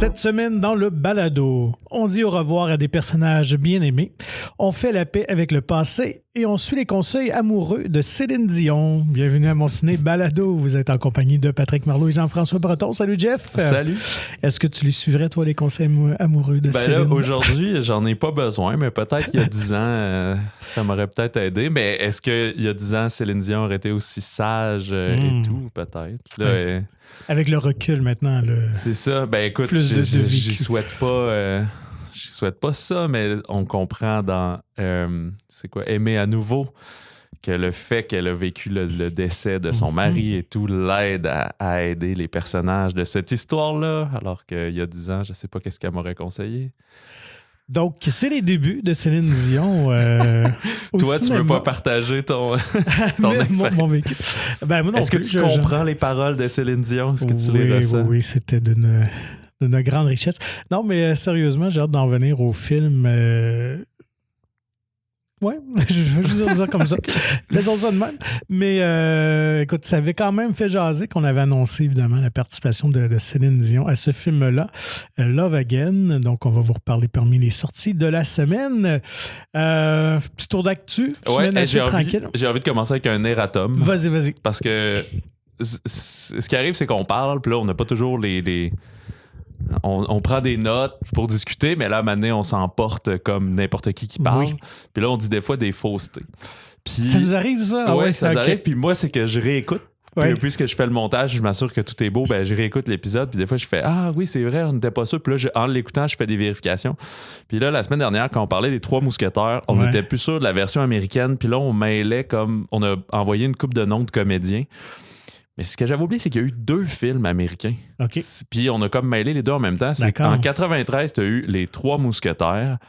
Cette semaine, dans le balado, on dit au revoir à des personnages bien aimés, on fait la paix avec le passé et on suit les conseils amoureux de Céline Dion. Bienvenue à mon ciné balado. Vous êtes en compagnie de Patrick Marleau et Jean-François Breton. Salut Jeff. Salut. Est-ce que tu les suivrais, toi, les conseils amoureux de Céline? Là, aujourd'hui, j'en ai pas besoin, mais peut-être qu'il y a 10 ans, ça m'aurait peut-être aidé. Mais est-ce qu'il y a 10 ans, Céline Dion aurait été aussi sage et tout? Peut-être. Là, avec le recul maintenant. C'est ça. Ben écoute, j'y souhaite pas... Je souhaite pas ça, mais on comprend dans c'est quoi, Aimer à nouveau, que le fait qu'elle a vécu le décès de son mari et tout l'aide à aider les personnages de cette histoire-là, alors qu'il y a 10 ans, je sais pas qu'est-ce qu'elle m'aurait conseillé. Donc, c'est les débuts de Céline Dion. Toi, tu veux pas partager ton expérience? Mon vécu. Ben, moi non Est-ce que plus, tu comprends les paroles de Céline Dion? Est-ce que tu les ressens? Oui, c'était d'une grande richesse. Non, mais sérieusement, j'ai hâte d'en venir au film. Ouais, je veux juste dire comme ça. Laissons ça de même. Mais écoute, ça avait quand même fait jaser qu'on avait annoncé évidemment la participation de Céline Dion à ce film-là, Love Again. Donc, on va vous reparler parmi les sorties de la semaine. Petit tour d'actu. Ouais, j'ai envie de commencer avec un erratum. Vas-y. Parce que ce qui arrive, c'est qu'on parle, puis là, on n'a pas toujours on prend des notes pour discuter, mais là, à un moment donné, on s'emporte comme n'importe qui parle. Oui. Puis là, on dit des fois des faussetés. Puis, ça nous arrive, ça? Ouais, ça nous arrive. Puis moi, c'est que je réécoute. Puis puisque je fais le montage, je m'assure que tout est beau, ben je réécoute l'épisode. Puis des fois, je fais « Ah oui, c'est vrai, on n'était pas sûr. » Puis là, en l'écoutant, je fais des vérifications. Puis là, la semaine dernière, quand on parlait des Trois Mousquetaires, on n'était plus sûr de la version américaine. Puis là, on mêlait comme... On a envoyé une couple de noms de comédiens. Mais ce que j'avais oublié, c'est qu'il y a eu 2 films américains. OK. Puis on a comme mêlé les deux en même temps. C'est qu'en 93, tu as eu Les Trois Mousquetaires.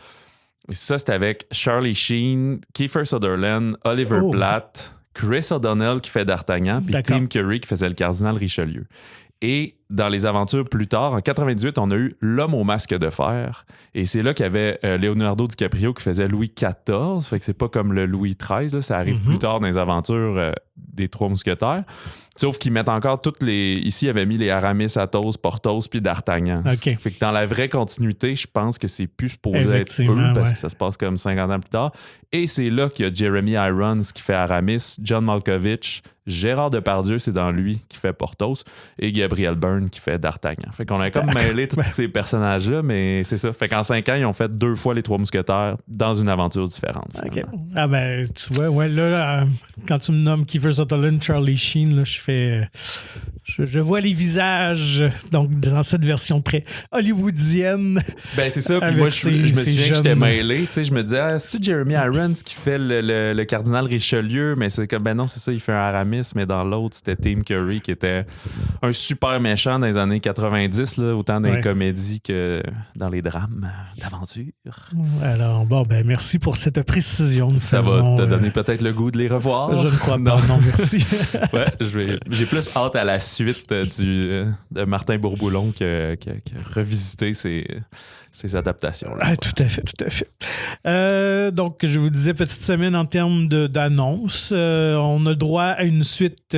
Et ça, c'était avec Charlie Sheen, Kiefer Sutherland, Oliver Platt, Chris O'Donnell qui fait D'Artagnan, puis Tim Curry qui faisait le cardinal Richelieu. Et dans les aventures plus tard, en 98, on a eu L'Homme au masque de fer. Et c'est là qu'il y avait Leonardo DiCaprio qui faisait Louis XIV. Fait que c'est pas comme le Louis XIII. Là, ça arrive plus tard dans les aventures des Trois Mousquetaires. Sauf qu'ils mettent encore toutes les... Ici, ils avaient mis les Aramis, Athos, Porthos puis D'Artagnan. Okay. Fait que dans la vraie continuité, je pense que c'est plus supposé être eux parce que ça se passe comme 50 ans plus tard. Et c'est là qu'il y a Jeremy Irons qui fait Aramis, John Malkovich, Gérard Depardieu, c'est dans lui qui fait Porthos, et Gabriel Byrne qui fait D'Artagnan. Fait qu'on a comme mêlé tous ces personnages-là, mais c'est ça. Fait qu'en 5 ans, ils ont fait 2 fois les Trois Mousquetaires dans une aventure différente. Okay. Ah ben, tu vois, ouais, là, quand tu me nommes Kiefer Sutherland, Charlie Sheen, là, je vois les visages, donc dans cette version très hollywoodienne. Ben c'est ça, puis moi je me souviens que j'étais mêlé, tu sais, je me disais, c'est-tu Jeremy Irons qui fait le cardinal Richelieu, mais c'est comme, ben non, c'est ça, il fait un Aramis, mais dans l'autre, c'était Tim Curry qui était un super méchant dans les années 90, là, autant dans les comédies que dans les drames d'aventure. Alors, bon, ben merci pour cette précision. Ça va te donner peut-être le goût de les revoir. Je ne crois pas, non, merci. Ouais, j'ai plus hâte à la suite de Martin Bourboulon que revisiter ces adaptations-là. Ah, tout à fait. Donc, je vous disais, petite semaine en termes d'annonces. On a droit à une suite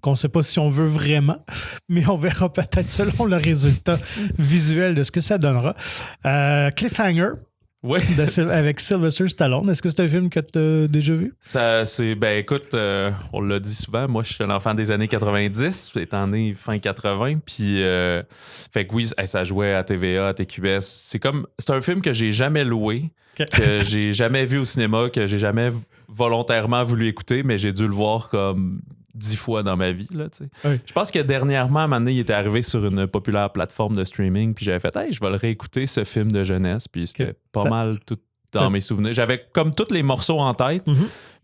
qu'on ne sait pas si on veut vraiment, mais on verra peut-être selon le résultat visuel de ce que ça donnera. Cliffhanger. Oui. Avec Sylvester Stallone. Est-ce que c'est un film que tu as déjà vu? Ben écoute, on l'a dit souvent, moi je suis un enfant des années 90, étant né fin 80, puis fait que oui, ça jouait à TVA, à TQS. C'est un film que j'ai jamais loué, que j'ai jamais vu au cinéma, que j'ai jamais volontairement voulu écouter, mais j'ai dû le voir comme 10 fois dans ma vie. Là, oui. Je pense que dernièrement, à un moment donné, il était arrivé sur une populaire plateforme de streaming, puis j'avais fait « Hey, je vais le réécouter, ce film de jeunesse », puis c'était pas mal tout dans mes souvenirs. J'avais comme tous les morceaux en tête,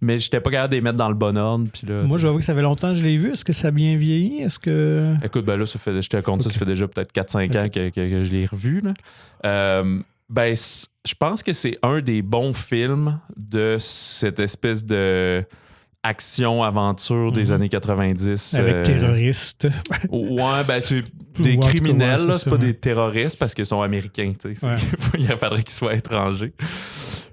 mais j'étais pas capable de les mettre dans le bon ordre. Puis là, moi, j'avoue que ça fait longtemps que je l'ai vu. Est-ce que ça a bien vieilli? Écoute, ben là, je te compte ça fait déjà peut-être 4-5 ans que je l'ai revu. Là. Ben, je pense que c'est un des bons films de cette espèce de action-aventure des années 90. Avec terroristes. Ouais, ben c'est des criminels, là, c'est pas des terroristes parce qu'ils sont américains. Il faudrait qu'ils soient étrangers.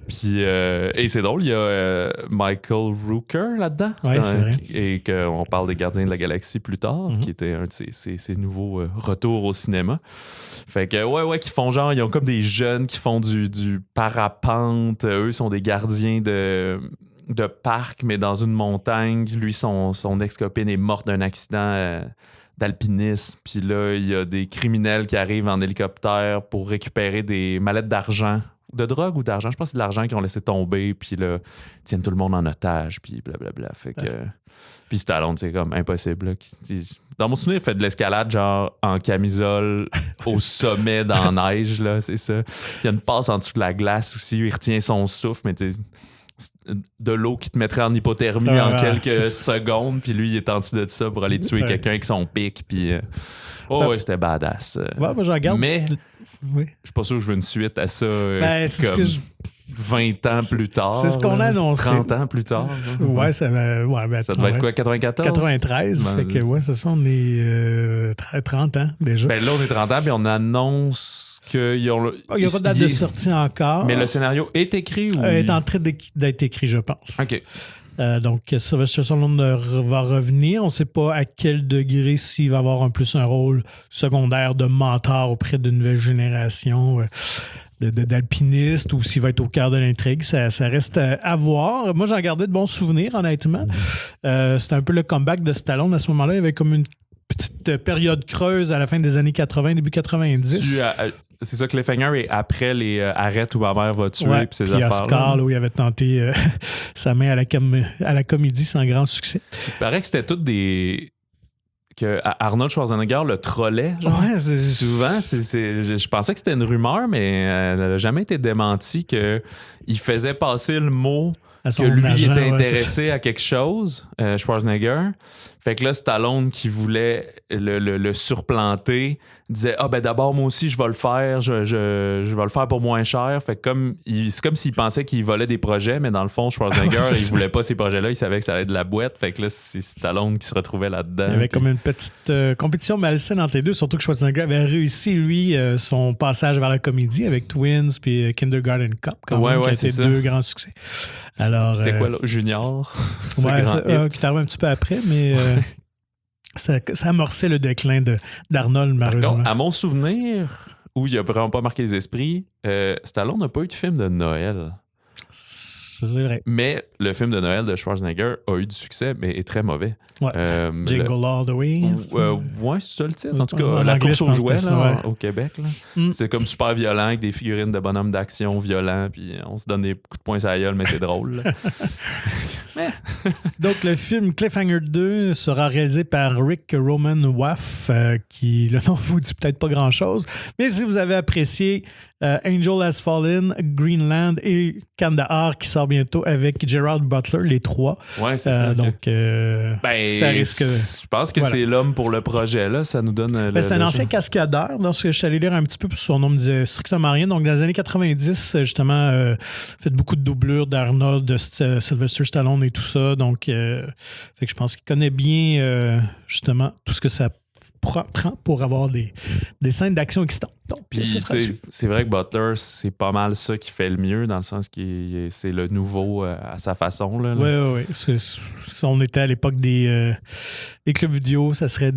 Puis, et c'est drôle, il y a Michael Rooker là-dedans. Oui, c'est vrai. Et qu'on parle des Gardiens de la Galaxie plus tard, qui était un de ses nouveaux retours au cinéma. Fait que, ouais, qui font genre, ils ont comme des jeunes qui font du parapente. Eux sont des gardiens de parc, mais dans une montagne. Lui, son ex-copine est morte d'un accident d'alpinisme. Puis là, il y a des criminels qui arrivent en hélicoptère pour récupérer des mallettes d'argent. De drogue ou d'argent? Je pense que c'est de l'argent qu'ils ont laissé tomber. Puis là, ils tiennent tout le monde en otage. Puis blablabla. Fait que... Puis Stallone, c'est comme impossible. Là. Dans mon souvenir, il fait de l'escalade genre en camisole au sommet dans la neige. Là, c'est ça. Il y a une passe en dessous de la glace aussi. Il retient son souffle, mais tu sais... de l'eau qui te mettrait en hypothermie en quelques secondes, puis lui, il est en dessous de ça pour aller tuer quelqu'un avec son pic, puis... c'était badass. Ouais, moi, j'en regarde. Mais je suis pas sûr que je veux une suite à ça c'est comme ce que 20 ans plus tard. C'est ce qu'on a annoncé. 30 ans plus tard. Ouais, ça devait être quoi, 94? 93. Fait que, c'est ça, on est 30 ans déjà. Ben là, on est 30 ans, puis on annonce qu'il y a... Il n'y a pas de date de sortie encore. Mais le scénario est écrit ou... est en train d'être écrit, je pense. OK. Donc, Sylvester Stallone va revenir. On ne sait pas à quel degré s'il va avoir un rôle secondaire de mentor auprès d'une nouvelle génération d'alpinistes ou s'il va être au cœur de l'intrigue. Ça reste à voir. Moi, j'en gardais de bons souvenirs, honnêtement. C'était un peu le comeback de Stallone. À ce moment-là, il y avait comme une petite période creuse à la fin des années 80, début 90. C'est ça, Cliffhanger, et après les Arrête où ma mère va tuer, puis ces affaires-là. Oscar, là, où il avait tenté sa main à la comédie sans grand succès. Il paraît que c'était toutes des... que Arnold Schwarzenegger le trollait. Souvent, je pensais que c'était une rumeur, mais elle n'a jamais été démentie qu'il faisait passer le mot que lui était intéressé à quelque chose, Schwarzenegger. Fait que là, Stallone qui voulait le surplanter disait d'abord moi aussi je vais le faire, je vais le faire pour moins cher. Fait que c'est comme s'il pensait qu'il volait des projets, mais dans le fond Schwarzenegger il voulait pas ces projets-là, il savait que ça allait être de la boîte. Fait que là c'est Stallone qui se retrouvait là-dedans. Il y avait comme une petite compétition malsaine entre les deux, surtout que Schwarzenegger avait réussi lui son passage vers la comédie avec Twins puis Kindergarten Cop qui a été deux grands succès. Alors, c'était quoi là? Junior? Qui est arrivé un petit peu après, mais ça amorçait le déclin d'Arnold, malheureusement. Par contre, à mon souvenir, où il n'a vraiment pas marqué les esprits, Stallone n'a pas eu de film de Noël. C'est vrai. Mais le film de Noël de Schwarzenegger a eu du succès, mais est très mauvais. Ouais. Jingle All the Way. C'est ça le titre. En tout cas, la course aux jouets au Québec. Là. C'est comme super violent avec des figurines de bonhommes d'action violents, puis on se donne des coups de poing sur la gueule, mais c'est drôle. Donc, le film Cliffhanger 2 sera réalisé par Rick Roman Waff, qui, le nom vous dit peut-être pas grand-chose, mais si vous avez apprécié Angel Has Fallen, Greenland et Kandahar qui sort bientôt avec Gerard Butler, les trois. Ouais, c'est ça. Donc, ça risque... Je pense que c'est l'homme pour le projet, là. Ça nous donne... c'est un ancien cascadeur. Donc, je suis allé lire un petit peu, son nom me disait strictement rien. Donc, dans les années 90, justement, fait beaucoup de doublures d'Arnold, de Sylvester Stallone et tout ça. Donc, fait que je pense qu'il connaît bien, justement, tout ce que ça prend pour avoir des scènes d'action excitantes. Puis, c'est vrai que Butler, c'est pas mal ça qui fait le mieux, dans le sens que c'est le nouveau à sa façon. Oui. Si on était à l'époque des clubs vidéo, ça serait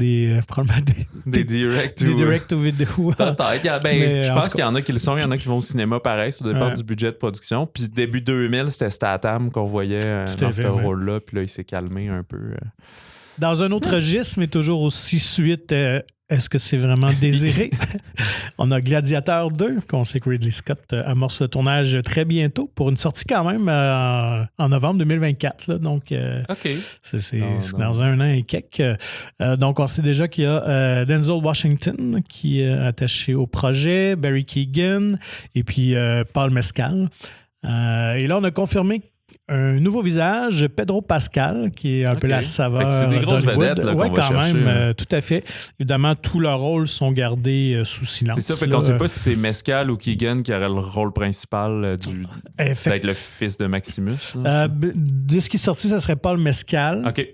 probablement des direct to vidéo. Peut-être. Je pense qu'il y en a qui le sont, il y en a qui vont au cinéma pareil, ça dépend du budget de production. Puis début 2000, c'était Statham qu'on voyait dans ce rôle-là, puis là, il s'est calmé un peu. Dans un autre registre, mais toujours aussi suite, est-ce que c'est vraiment désiré? On a Gladiateur 2, qu'on sait que Ridley Scott amorce le tournage très bientôt pour une sortie quand même en novembre 2024. Là, donc, c'est dans un an et quelques. Donc, on sait déjà qu'il y a Denzel Washington qui est attaché au projet, Barry Keoghan et puis Paul Mescal. Et là, on a confirmé un nouveau visage, Pedro Pascal, qui est un peu la saveur. C'est des grosses vedettes qu'on va quand chercher. même, tout à fait. Évidemment, tous leurs rôles sont gardés sous silence. C'est ça, fait qu'on ne sait pas si c'est Mescal ou Keoghan qui aurait le rôle principal d'être le fils de Maximus. De ce qui est sorti, ça serait Paul Mescal. OK.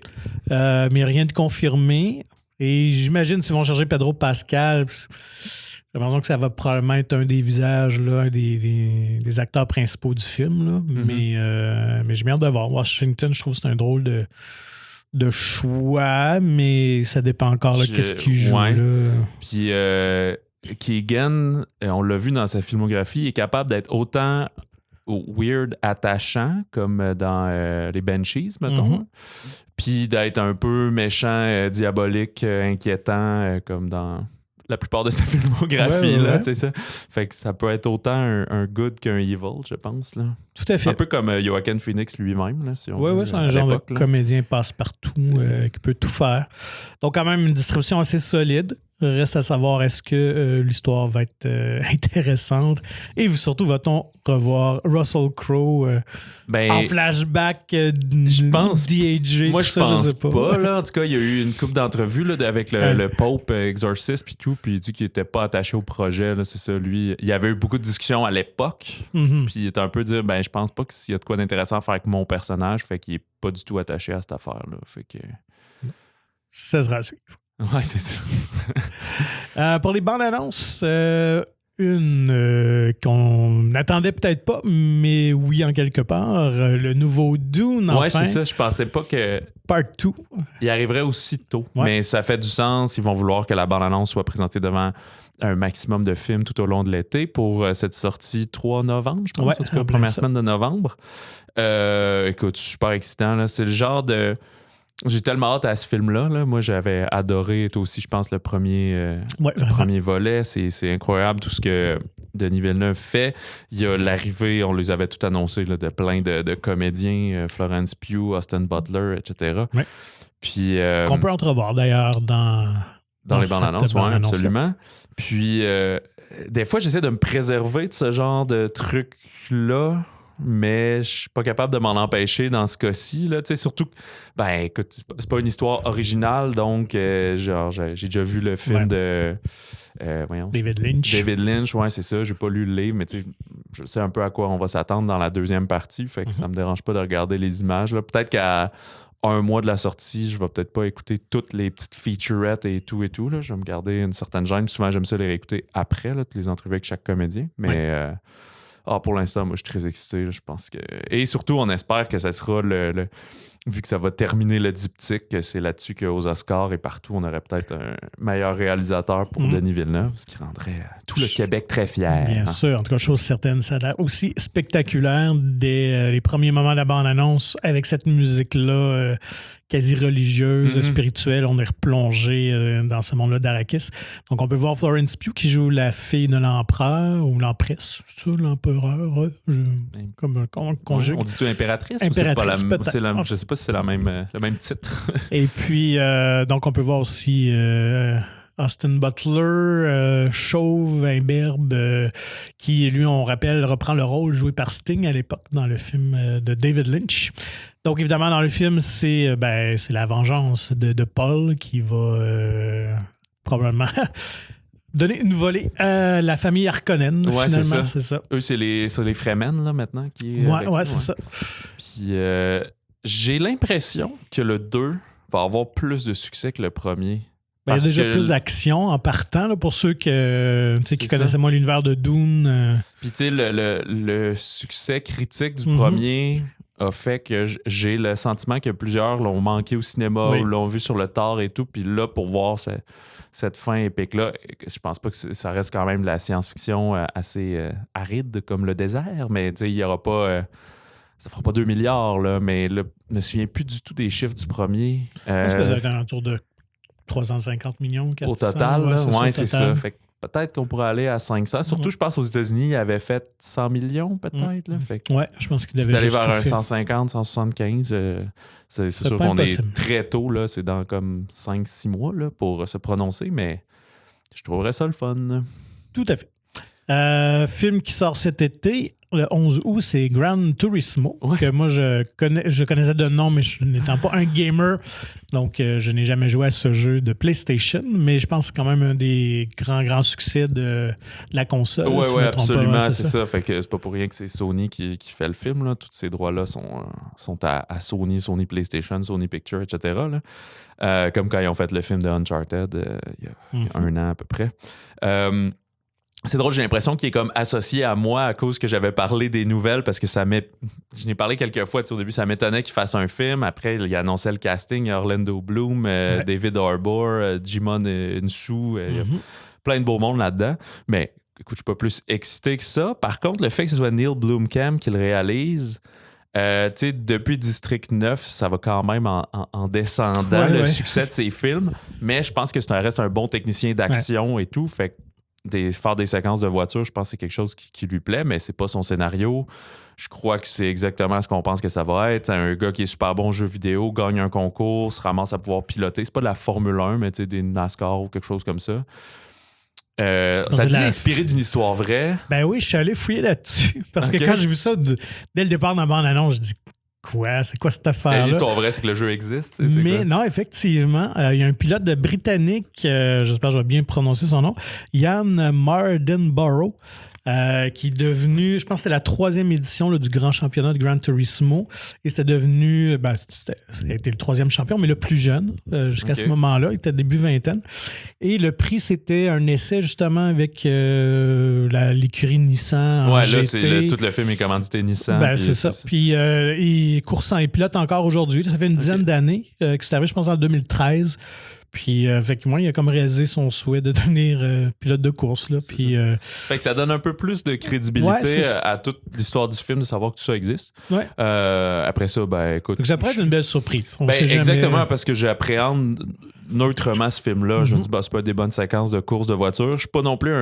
Mais rien de confirmé. Et j'imagine s'ils vont chercher Pedro Pascal... J'ai l'impression que ça va probablement être un des visages, là, des acteurs principaux du film. Là. Mais j'ai bien hâte de voir. Washington, je trouve que c'est un drôle de choix, mais ça dépend encore de qu'est-ce qu'il joue. Ouais. Là. Puis Keegan, on l'a vu dans sa filmographie, il est capable d'être autant weird, attachant, comme dans les Banshees, mettons. Puis d'être un peu méchant, diabolique, inquiétant, comme dans la plupart de sa filmographie. Là, tu sais ça. Fait que ça peut être autant un good qu'un evil, je pense. Là. Tout à fait. Un peu comme Joaquin Phoenix lui-même. Là, si oui, c'est un genre de comédien passe-partout qui peut tout faire. Donc, quand même, une distribution assez solide. Reste à savoir, est-ce que l'histoire va être intéressante? Et surtout, va-t-on revoir Russell Crowe en flashback je pense, DAG? Moi, tout je ça, pense je sais pas. Là. En tout cas, il y a eu une couple d'entrevues là, avec le Pope Exorcist puis tout, puis il dit qu'il était pas attaché au projet. Là, c'est ça, lui. Il y avait eu beaucoup de discussions à l'époque, puis il était un peu dire, je pense pas qu'il y a de quoi d'intéressant à faire avec mon personnage, fait qu'il est pas du tout attaché à cette affaire-là. Fait que... Ça sera suivre. Ouais, c'est ça. Pour les bandes annonces, une qu'on n'attendait peut-être pas, mais oui, en quelque part, le nouveau Dune, enfin. Ouais, c'est ça. Je pensais pas que... Part 2. Il arriverait aussi tôt. Ouais. Mais ça fait du sens. Ils vont vouloir que la bande-annonce soit présentée devant un maximum de films tout au long de l'été pour cette sortie 3 novembre, je pense. En tout cas, première semaine de novembre. Écoute, super excitant. Là. C'est le genre de... J'ai tellement hâte à ce film-là. Là. Moi, j'avais adoré, toi aussi, je pense, le premier volet. C'est incroyable tout ce que Denis Villeneuve fait. Il y a l'arrivée, on les avait tout annoncé, là, de plein de comédiens, Florence Pugh, Austin Butler, etc. Ouais. Puis, qu'on peut entrevoir, d'ailleurs, dans les bandes annonces, oui, absolument. Puis, des fois, j'essaie de me préserver de ce genre de trucs-là, mais je suis pas capable de m'en empêcher dans ce cas-ci. Là. Surtout, écoute, c'est pas une histoire originale, donc j'ai déjà vu le film de David Lynch. David Lynch, ouais, c'est ça. J'ai pas lu le livre, mais je sais un peu à quoi on va s'attendre dans la deuxième partie, fait que ça me dérange pas de regarder les images. Là. Peut-être qu'à un mois de la sortie, je vais peut-être pas écouter toutes les petites featurettes et tout. Là. Je vais me garder une certaine gêne. Souvent, j'aime ça les réécouter après, là, toutes les entrevues avec chaque comédien, mais... pour l'instant, moi, je suis très excité. Là, je pense que... Et surtout, on espère que ça sera vu que ça va terminer le diptyque, que c'est là-dessus qu'aux Oscars et partout, on aurait peut-être un meilleur réalisateur pour Denis Villeneuve, ce qui rendrait tout le Québec très fier. Bien sûr. En tout cas, chose certaine, ça a l'air aussi spectaculaire dès les premiers moments de la bande-annonce avec cette musique-là quasi religieuse, spirituelle. On est replongé dans ce monde-là d'Arrakis. Donc, on peut voir Florence Pugh qui joue la fille de l'empereur ou l'empresse, c'est ça, l'empereur? Comme conjugue. On dit-tu impératrice? Impératrice, ou c'est la, je sais pas si c'est le même titre. Et puis, donc, on peut voir aussi Austin Butler, chauve, imberbe, qui, lui, on rappelle, reprend le rôle joué par Sting à l'époque dans le film de David Lynch. Donc, évidemment, dans le film, c'est la vengeance de Paul qui va probablement donner une volée à la famille Harkonnen. Ouais, finalement, c'est ça. Eux, c'est les Fremen, là, maintenant. C'est ça. Puis, j'ai l'impression que le 2 va avoir plus de succès que le premier. Il y a déjà plus d'action en partant, là, pour ceux qui connaissaient moins l'univers de Dune. Puis, tu sais, le succès critique du premier a fait que j'ai le sentiment que plusieurs l'ont manqué au cinéma ou l'ont vu sur le tard et tout. Puis là, pour voir cette fin épique-là, je pense pas que ça reste quand même de la science-fiction assez aride comme le désert, mais tu sais, il y aura pas... ça fera pas 2 milliards, là, mais là, je me souviens plus du tout des chiffres du premier. Je pense que ça doit être autour de 350 millions, 400. Au total, là, c'est ça. Fait que peut-être qu'on pourrait aller à 500. Surtout, je pense aux États-Unis, il avait fait 100 millions, peut-être. Là. Fait que je pense qu'il avait aller vers un 150, 175. C'est sûr qu'on est très tôt. Là, c'est dans comme 5-6 mois là, pour se prononcer, mais je trouverais ça le fun. Tout à fait. Film qui sort cet été, le 11 août, c'est Gran Turismo, que moi, je connaissais de nom, mais je n'étant pas un gamer, donc je n'ai jamais joué à ce jeu de PlayStation, mais je pense que c'est quand même un des grands succès de la console. Oui, absolument, c'est ça. Fait que c'est pas pour rien que c'est Sony qui fait le film. Là. Tous ces droits-là sont à Sony PlayStation, Sony Pictures, etc. Là. Comme quand ils ont fait le film de Uncharted il y a 1 an à peu près. c'est drôle, j'ai l'impression qu'il est comme associé à moi à cause que j'avais parlé des nouvelles parce que j'en ai parlé quelques fois. Au début, ça m'étonnait qu'il fasse un film. Après, il annonçait le casting, Orlando Bloom, David Harbour, Jimon Unsu. Il y a plein de beaux mondes là-dedans. Mais écoute, je suis pas plus excité que ça. Par contre, le fait que ce soit Neil Blomkamp qui le réalise, depuis District 9, ça va quand même en descendant le succès de ses films. Mais je pense que ça reste un bon technicien d'action et tout. Fait que faire des séquences de voiture, je pense que c'est quelque chose qui lui plaît, mais c'est pas son scénario. Je crois que c'est exactement ce qu'on pense que ça va être. Un gars qui est super bon jeu vidéo, gagne un concours, se ramasse à pouvoir piloter. C'est pas de la Formule 1, mais des NASCAR ou quelque chose comme ça. Ça dit inspiré d'une histoire vraie. Ben oui, je suis allé fouiller là-dessus. Parce que quand j'ai vu ça, dès le départ dans la bande-annonce, je dis quoi? C'est quoi cette affaire-là? L'histoire vraie, c'est que le jeu existe. Mais quoi? Non, effectivement, il y a un pilote de britannique, j'espère que je vais bien prononcer son nom, Ian Mardenborough, qui est devenu, je pense que c'était la 3e édition du grand championnat de Gran Turismo. Et c'était devenu, c'était le 3e champion, mais le plus jeune jusqu'à ce moment-là. Il était début vingtaine. Et le prix, c'était un essai justement avec l'écurie Nissan. Ouais, là, c'est tout le film est commandité Nissan. C'est ça. Puis il pilote encore aujourd'hui. Ça fait une dizaine d'années que c'est arrivé, je pense, en 2013. Puis, effectivement, il a comme réalisé son souhait de devenir pilote de course. Là, puis, fait que ça donne un peu plus de crédibilité à toute l'histoire du film de savoir que tout ça existe. Ouais. Après ça, écoute. Donc ça pourrait être une belle surprise. Exactement, parce que j'appréhende neutrement ce film-là. Je me dis, c'est pas des bonnes séquences de courses de voiture. Je suis pas non plus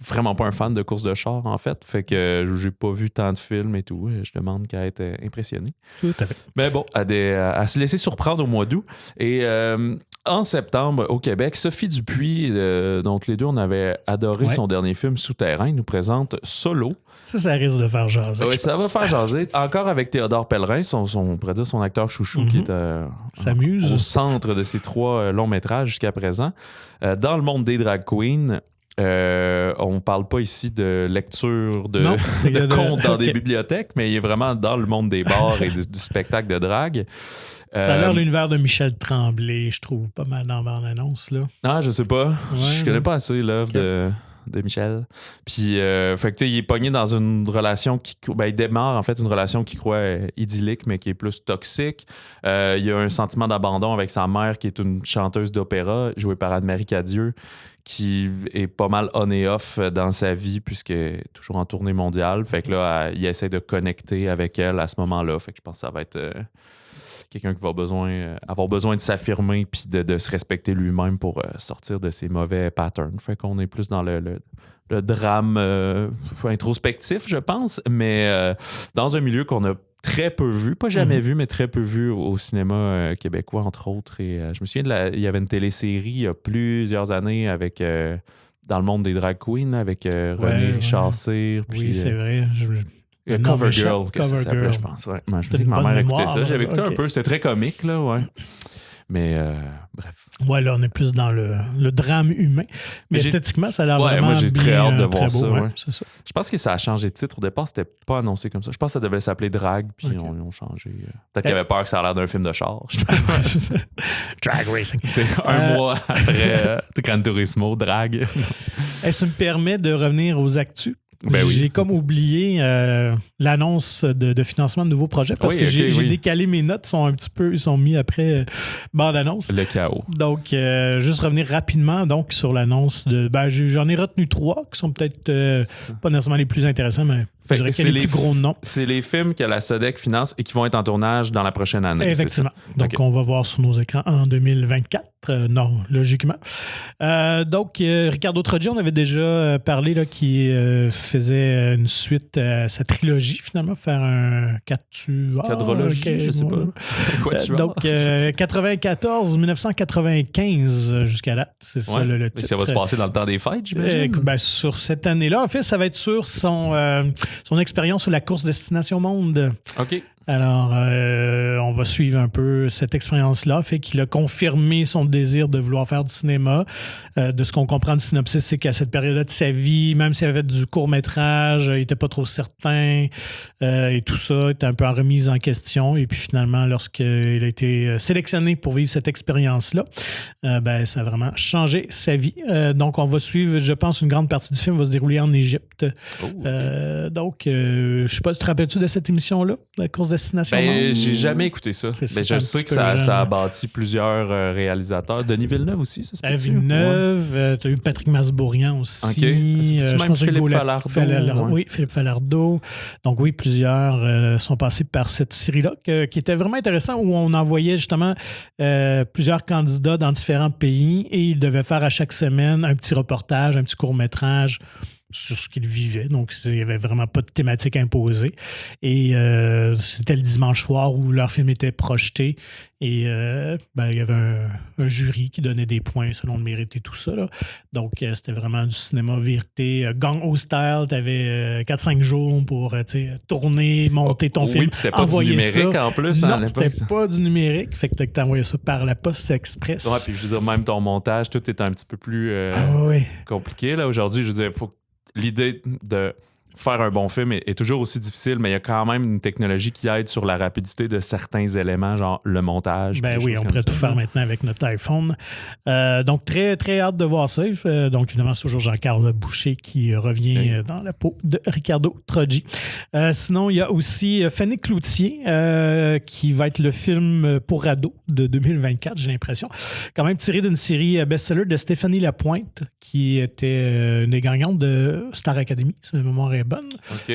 vraiment pas un fan de courses de char, en fait. Fait que j'ai pas vu tant de films et tout. Je demande qu'à être impressionné. Tout à fait. Mais bon, à se laisser surprendre au mois d'août. Et en septembre, au Québec, Sophie Dupuis, donc les deux, on avait adoré son dernier film, Souterrain, nous présente Solo. Ça risque de faire jaser. Oui, ça va faire jaser. Encore avec Théodore Pellerin, on pourrait dire son acteur chouchou qui est au centre de ces 3 longs métrages jusqu'à présent. Dans le monde des drag queens, on parle pas ici de lecture de contes dans des bibliothèques, mais il est vraiment dans le monde des bars et du spectacle de drague. Ça a l'air l'univers de Michel Tremblay, je trouve, pas mal dans l'annonce. Là. Ah, je sais pas. Je connais pas assez l'œuvre de Michel. Puis, fait que, il est pogné dans une relation il démarre en fait une relation qu'il croit idyllique, mais qui est plus toxique. Il y a un sentiment d'abandon avec sa mère, qui est une chanteuse d'opéra, jouée par Anne-Marie Cadieux, qui est pas mal on et off dans sa vie, puisqu'elle est toujours en tournée mondiale. Fait que là, il essaie de connecter avec elle à ce moment-là. Fait que je pense que ça va être quelqu'un qui va avoir besoin de s'affirmer puis de se respecter lui-même pour sortir de ses mauvais patterns. Fait qu'on est plus dans le drame introspectif, je pense, mais dans un milieu qu'on a très peu vu, pas jamais vu, mais très peu vu au cinéma québécois, entre autres. Et je me souviens, il y avait une télésérie il y a plusieurs années avec dans le monde des drag queens, avec René Richard-Cyr. Oui, c'est vrai. Cover Girl, que ça s'appelait, je pense. Ouais. Je me dis que ma mère écoutait ça. J'avais écouté un peu. C'était très comique, là, ouais. Mais bref. Ouais, là, on est plus dans le drame humain. Mais esthétiquement, ça a l'air vraiment moi, j'ai très hâte de voir ça. Ouais, c'est ça. Je pense que ça a changé de titre. Au départ, c'était pas annoncé comme ça. Je pense que ça devait s'appeler Drag, puis ils ont changé. Peut-être qu'ils avaient peur que ça a l'air d'un film de char. Drag Racing. Un mois après Gran Turismo, Drag. Est-ce que me permet de revenir aux actus? Oui. J'ai comme oublié l'annonce de financement de nouveaux projets parce que j'ai décalé mes notes, ils sont mis après bande-annonce. Le chaos. Donc, juste revenir rapidement donc sur l'annonce de... j'en ai retenu 3 qui sont peut-être pas nécessairement les plus intéressants, mais je dirais qu'il y a les plus gros noms. C'est les films que la SODEC finance et qui vont être en tournage dans la prochaine année. Effectivement. Donc, on va voir sur nos écrans en 2024. Non, logiquement. Donc, Ricardo Troggi, on avait déjà parlé là, qui faisait une suite à sa trilogie, finalement, faire un quadrologie, je sais pas. Donc, 1995 jusqu'à là. C'est ça le titre. Ça va se passer dans le temps des fêtes, j'imagine? Sur cette année-là, en fait, ça va être sur son expérience sur la course Destination Monde. OK. Alors, on va suivre un peu cette expérience-là. Fait qu'il a confirmé son désir de vouloir faire du cinéma. De ce qu'on comprend du synopsis, c'est qu'à cette période-là de sa vie, même s'il avait fait du court-métrage, il n'était pas trop certain et tout ça, il était un peu en remise en question. Et puis finalement, lorsqu'il a été sélectionné pour vivre cette expérience-là, ça a vraiment changé sa vie. Donc, on va suivre, je pense, une grande partie du film va se dérouler en Égypte. Donc, je ne sais pas si tu te rappelles-tu de cette émission-là, la course Destination Monde? J'ai jamais écouté ça. Je sais que ça a bâti plusieurs réalisateurs. Denis Villeneuve aussi, ça se peut. Villeneuve, tu as eu Patrick Masbourian aussi. OK. Je pense Philippe Falardeau. Oui, Philippe Falardeau. Donc oui, plusieurs sont passés par cette série-là qui était vraiment intéressant où on envoyait justement plusieurs candidats dans différents pays et ils devaient faire à chaque semaine un petit reportage, un petit court-métrage sur ce qu'ils vivaient. Donc, il n'y avait vraiment pas de thématique imposée. Et c'était le dimanche soir où leur film était projeté. Et il y avait un jury qui donnait des points selon le mérite et tout ça. Là. Donc, c'était vraiment du cinéma vérité. Gang Ho style, tu avais 4-5 jours pour tourner, monter ton film. Oui, puis c'était pas du numérique en plus. Non, c'était pas du numérique. Fait que tu envoyé ça par la Poste Express. Ouais, puis je veux dire, même ton montage, tout est un petit peu plus compliqué. Là. Aujourd'hui, je veux dire, l'idée de faire un bon film est toujours aussi difficile, mais il y a quand même une technologie qui aide sur la rapidité de certains éléments, genre le montage. Ben oui, on pourrait tout faire maintenant avec notre iPhone. Donc, très, très hâte de voir ça. Donc, évidemment, c'est toujours Jean-Carl Boucher qui revient dans la peau de Ricardo Troggi. Sinon, il y a aussi Fanny Cloutier, qui va être le film pour ados de 2024, j'ai l'impression. Quand même tiré d'une série best-seller de Stéphanie Lapointe, qui était une des gagnantes de Star Academy, si ma mémoire est bonne. OK.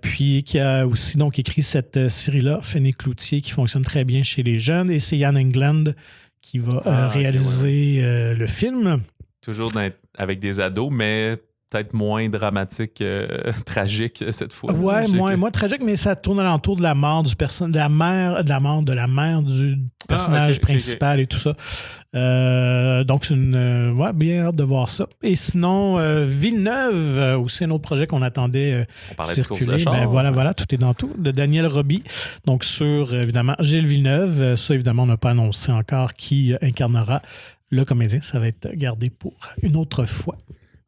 Puis qui a aussi donc écrit cette série-là, Fanny Cloutier, qui fonctionne très bien chez les jeunes. Et c'est Yann Englund qui va réaliser le film. Toujours avec des ados, mais peut-être moins dramatique, tragique cette fois. Ouais, moins tragique, mais ça tourne alentour de la mort du personnage, de la mère du personnage principal et tout ça. Donc, c'est bien hâte de voir ça. Et sinon, Villeneuve, aussi un autre projet qu'on attendait circuler. Voilà, tout est dans tout, de Daniel Roby. Donc, sur, évidemment, Gilles Villeneuve. Ça, évidemment, on n'a pas annoncé encore qui incarnera le comédien. Ça va être gardé pour une autre fois.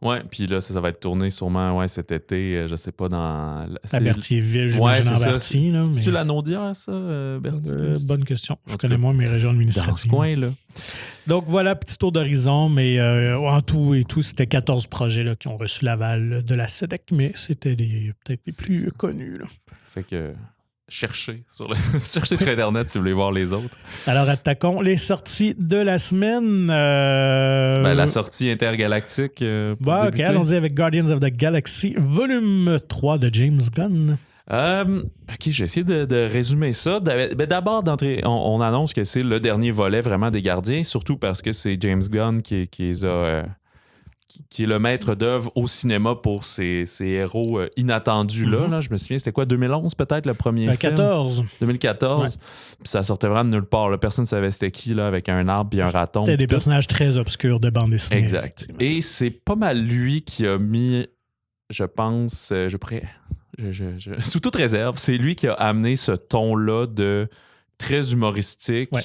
Oui, puis là, ça va être tourné sûrement cet été, je sais pas, dans... À Berthierville, j'imagine, Berthier. C'est-tu la Naudière, ça, Berthier? Bonne question. Je connais moins mes régions administratives. Dans ce coin-là. Donc voilà, petit tour d'horizon, mais en tout et tout, c'était 14 projets là, qui ont reçu l'aval de la SEDEC, mais c'était peut-être les plus connus. Là. Fait que... Cherchez sur Internet si vous voulez voir les autres. Alors, attaquons les sorties de la semaine. La sortie intergalactique. Allons-y avec Guardians of the Galaxy, volume 3 de James Gunn. OK, j'ai essayé de résumer ça. D'abord, d'entrée, on annonce que c'est le dernier volet vraiment des Gardiens, surtout parce que c'est James Gunn qui est le maître d'œuvre au cinéma pour ces héros inattendus-là. Là. Je me souviens, c'était quoi, 2011 peut-être, le premier film? 2014. Ouais. Puis ça sortait vraiment de nulle part. Là. Personne ne savait c'était qui, là, avec un arbre et un raton. C'était des personnages très obscurs de bande dessinée. Exact. Et c'est pas mal lui qui a mis, je pense, sous toute réserve, c'est lui qui a amené ce ton-là de très humoristique. Ouais.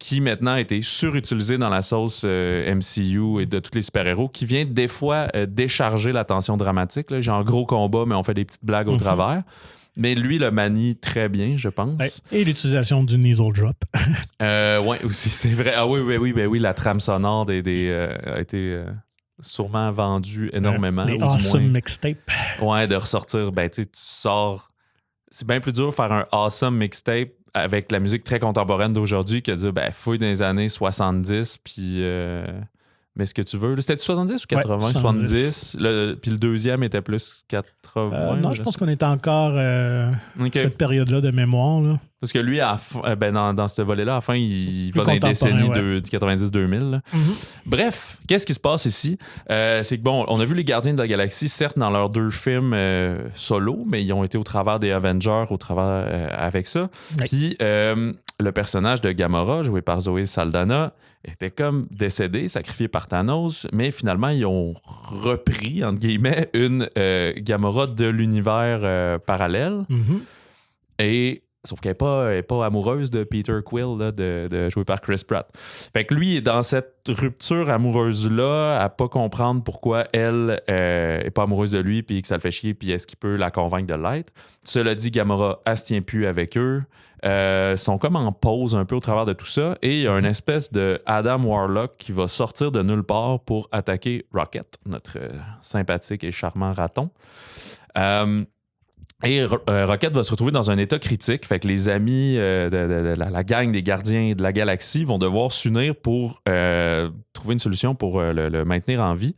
Qui maintenant a été surutilisé dans la sauce MCU et de tous les super-héros, qui vient des fois décharger la tension dramatique. Là. Genre gros combat, mais on fait des petites blagues au travers. Mais lui le manie très bien, je pense. Ouais. Et l'utilisation du needle drop. Oui, aussi, c'est vrai. Ah oui, la trame sonore a été sûrement vendue énormément. Les awesome mixtapes. Ouais, de ressortir, tu sors... C'est bien plus dur de faire un awesome mixtape avec la musique très contemporaine d'aujourd'hui que de dire, fouille dans les années 70, puis mais ce que tu veux. C'était 70 ou 80? Ouais, 70. Puis le deuxième était plus 80. Non, je pense qu'on était encore cette période-là de mémoire. Là. Parce que lui, dans ce volet-là, à la fin, il va dans les décennies de 90-2000. Bref, qu'est-ce qui se passe ici? C'est que, on a vu les Gardiens de la Galaxie, certes, dans leurs 2 films solo, mais ils ont été au travers des Avengers, avec ça. Oui. Puis, le personnage de Gamora, joué par Zoé Saldana, était comme décédé, sacrifié par Thanos, mais finalement, ils ont repris, entre guillemets, une Gamora de l'univers parallèle. Sauf qu'elle n'est pas amoureuse de Peter Quill, là, de joué par Chris Pratt. Fait que lui est dans cette rupture amoureuse-là, à pas comprendre pourquoi elle est pas amoureuse de lui, puis que ça le fait chier, puis est-ce qu'il peut la convaincre de l'être. Cela dit, Gamora, elle se tient plus avec eux. Sont comme en pause un peu au travers de tout ça. Et il y a une espèce de Adam Warlock qui va sortir de nulle part pour attaquer Rocket, notre sympathique et charmant raton. Et Rocket va se retrouver dans un état critique. Fait que les amis de la gang des gardiens de la galaxie vont devoir s'unir pour trouver une solution pour le maintenir en vie.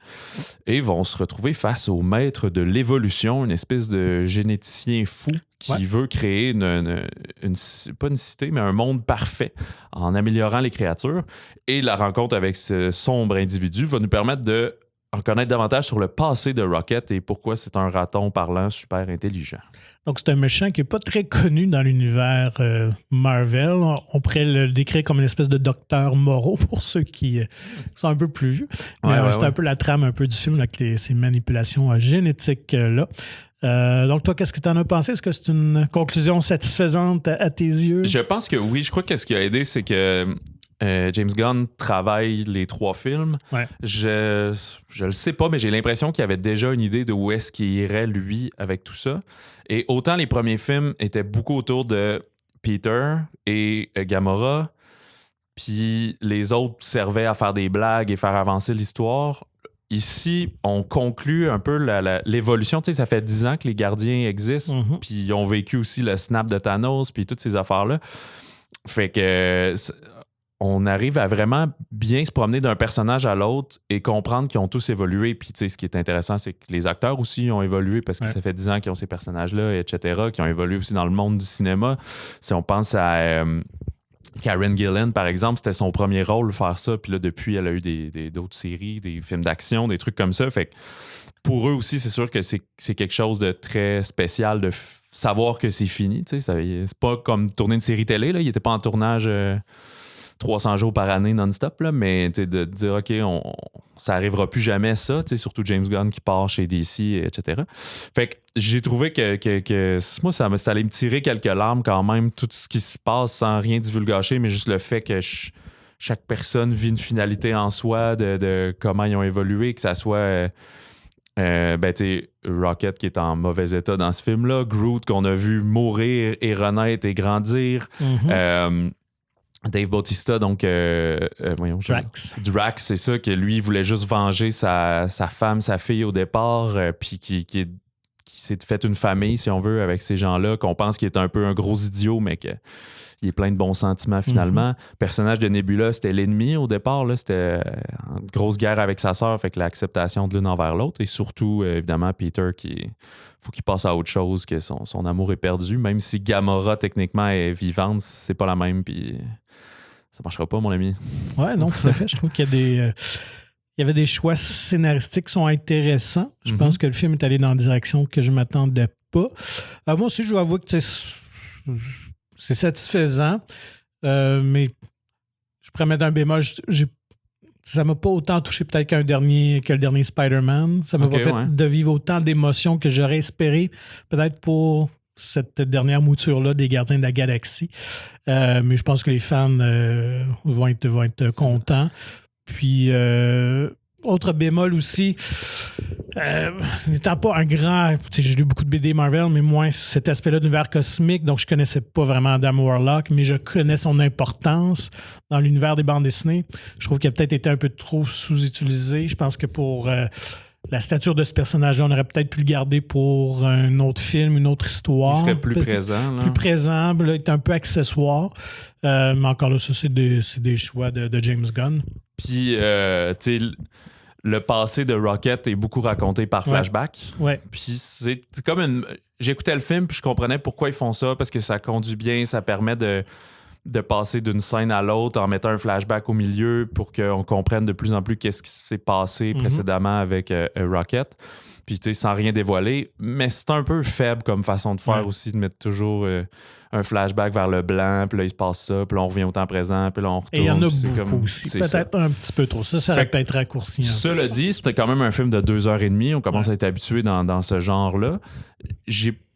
Et vont se retrouver face au maître de l'évolution, une espèce de généticien fou qui veut créer pas une cité, mais un monde parfait en améliorant les créatures. Et la rencontre avec ce sombre individu va nous permettre de en connaître davantage sur le passé de Rocket et pourquoi c'est un raton parlant super intelligent. Donc, c'est un méchant qui n'est pas très connu dans l'univers Marvel. On pourrait le décrire comme une espèce de docteur Moreau pour ceux qui sont un peu plus vieux. C'est un peu la trame un peu du film avec ces manipulations génétiques-là. Donc, toi, qu'est-ce que tu en as pensé? Est-ce que c'est une conclusion satisfaisante à tes yeux? Je pense que oui. Je crois que ce qui a aidé, c'est que James Gunn travaille les 3 films. Ouais. Je le sais pas, mais j'ai l'impression qu'il avait déjà une idée de où est-ce qu'il irait, lui, avec tout ça. Et autant les premiers films étaient beaucoup autour de Peter et Gamora, puis les autres servaient à faire des blagues et faire avancer l'histoire. Ici, on conclut un peu l'évolution. Tu sais, ça fait 10 ans que les gardiens existent, puis ils ont vécu aussi le snap de Thanos, puis toutes ces affaires-là. Fait que on arrive à vraiment bien se promener d'un personnage à l'autre et comprendre qu'ils ont tous évolué. Puis, tu sais, ce qui est intéressant, c'est que les acteurs aussi ont évolué parce que ça fait 10 ans qu'ils ont ces personnages-là, etc., qui ont évolué aussi dans le monde du cinéma. Si on pense à Karen Gillan, par exemple, c'était son premier rôle, faire ça. Puis là, depuis, elle a eu d'autres séries, des films d'action, des trucs comme ça. Fait que pour eux aussi, c'est sûr que c'est quelque chose de très spécial de savoir que c'est fini. Tu sais, c'est pas comme tourner une série télé. Là. Il n'était pas en tournage 300 jours par année non-stop, là, mais de dire, OK, ça arrivera plus jamais ça, surtout James Gunn qui part chez DC, etc. Fait que j'ai trouvé que moi, ça m'est allé me tirer quelques larmes quand même, tout ce qui se passe sans rien divulgacher, mais juste le fait que chaque personne vit une finalité en soi de comment ils ont évolué, que ça soit Rocket qui est en mauvais état dans ce film-là, Groot qu'on a vu mourir et renaître et grandir, Dave Bautista, donc Drax, c'est ça, que lui, il voulait juste venger sa femme, sa fille au départ, puis qui s'est fait une famille, si on veut, avec ces gens-là, qu'on pense qu'il est un peu un gros idiot, mais qu'il est plein de bons sentiments finalement. Personnage de Nebula, c'était l'ennemi au départ, là, c'était une grosse guerre avec sa sœur, fait que l'acceptation de l'une envers l'autre, et surtout, évidemment, Peter faut qu'il passe à autre chose, que son amour est perdu, même si Gamora, techniquement, est vivante, c'est pas la même, puis ça marchera pas, mon ami. Ouais, non, tout à fait. Je trouve qu'il y avait des choix scénaristiques qui sont intéressants. Je pense que le film est allé dans une direction que je ne m'attendais pas. Moi aussi, je dois avouer que c'est satisfaisant, mais je pourrais mettre un bémol. Ça ne m'a pas autant touché peut-être que le dernier Spider-Man. Ça m'a pas fait de vivre autant d'émotions que j'aurais espéré peut-être pour cette dernière mouture-là des Gardiens de la Galaxie. Mais je pense que les fans vont être contents. Puis, autre bémol aussi, n'étant pas un grand... J'ai lu beaucoup de BD Marvel, mais moins cet aspect-là d'univers cosmique, donc je connaissais pas vraiment Adam Warlock, mais je connais son importance dans l'univers des bandes dessinées. Je trouve qu'il a peut-être été un peu trop sous-utilisé. Je pense que pour la stature de ce personnage-là, on aurait peut-être pu le garder pour un autre film, une autre histoire. Il serait plus présent. Là. Plus présent, là, il est un peu accessoire. Mais encore là, ça, c'est des choix de James Gunn. Puis, tu sais, le passé de Rocket est beaucoup raconté par flashback. Ouais. Puis c'est comme j'écoutais le film puis je comprenais pourquoi ils font ça, parce que ça conduit bien, ça permet de passer d'une scène à l'autre en mettant un flashback au milieu pour qu'on comprenne de plus en plus qu'est-ce qui s'est passé précédemment avec Rocket. Puis, tu sais, sans rien dévoiler. Mais c'est un peu faible comme façon de faire aussi, de mettre toujours un flashback vers le blanc, puis là, il se passe ça, puis là, on revient au temps présent, puis là, on retourne. Et il y en a beaucoup aussi. Peut-être un petit peu trop. Ça aurait peut-être raccourci. Cela dit, c'était quand même un film de 2h30. On commence à être habitué dans ce genre-là.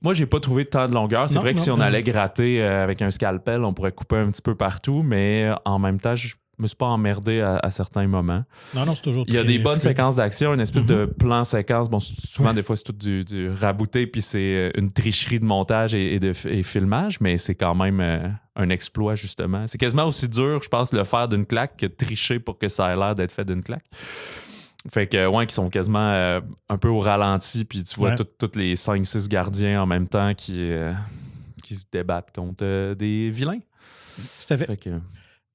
Moi, j'ai pas trouvé tant de longueur. C'est vrai que si on allait gratter avec un scalpel, on pourrait couper un petit peu partout, mais en même temps, je me suis pas emmerdé à certains moments. Non, c'est toujours Il y a des bonnes séquences d'action, une espèce de plan-séquence. Bon, souvent, des fois, c'est tout du rabouté, puis c'est une tricherie de montage et filmage, mais c'est quand même un exploit, justement. C'est quasiment aussi dur, je pense, le faire d'une claque que de tricher pour que ça ait l'air d'être fait d'une claque. Fait que, ouais, qui sont quasiment un peu au ralenti, puis tu vois tous les 5-6 gardiens en même temps qui se débattent contre des vilains. Tout à fait.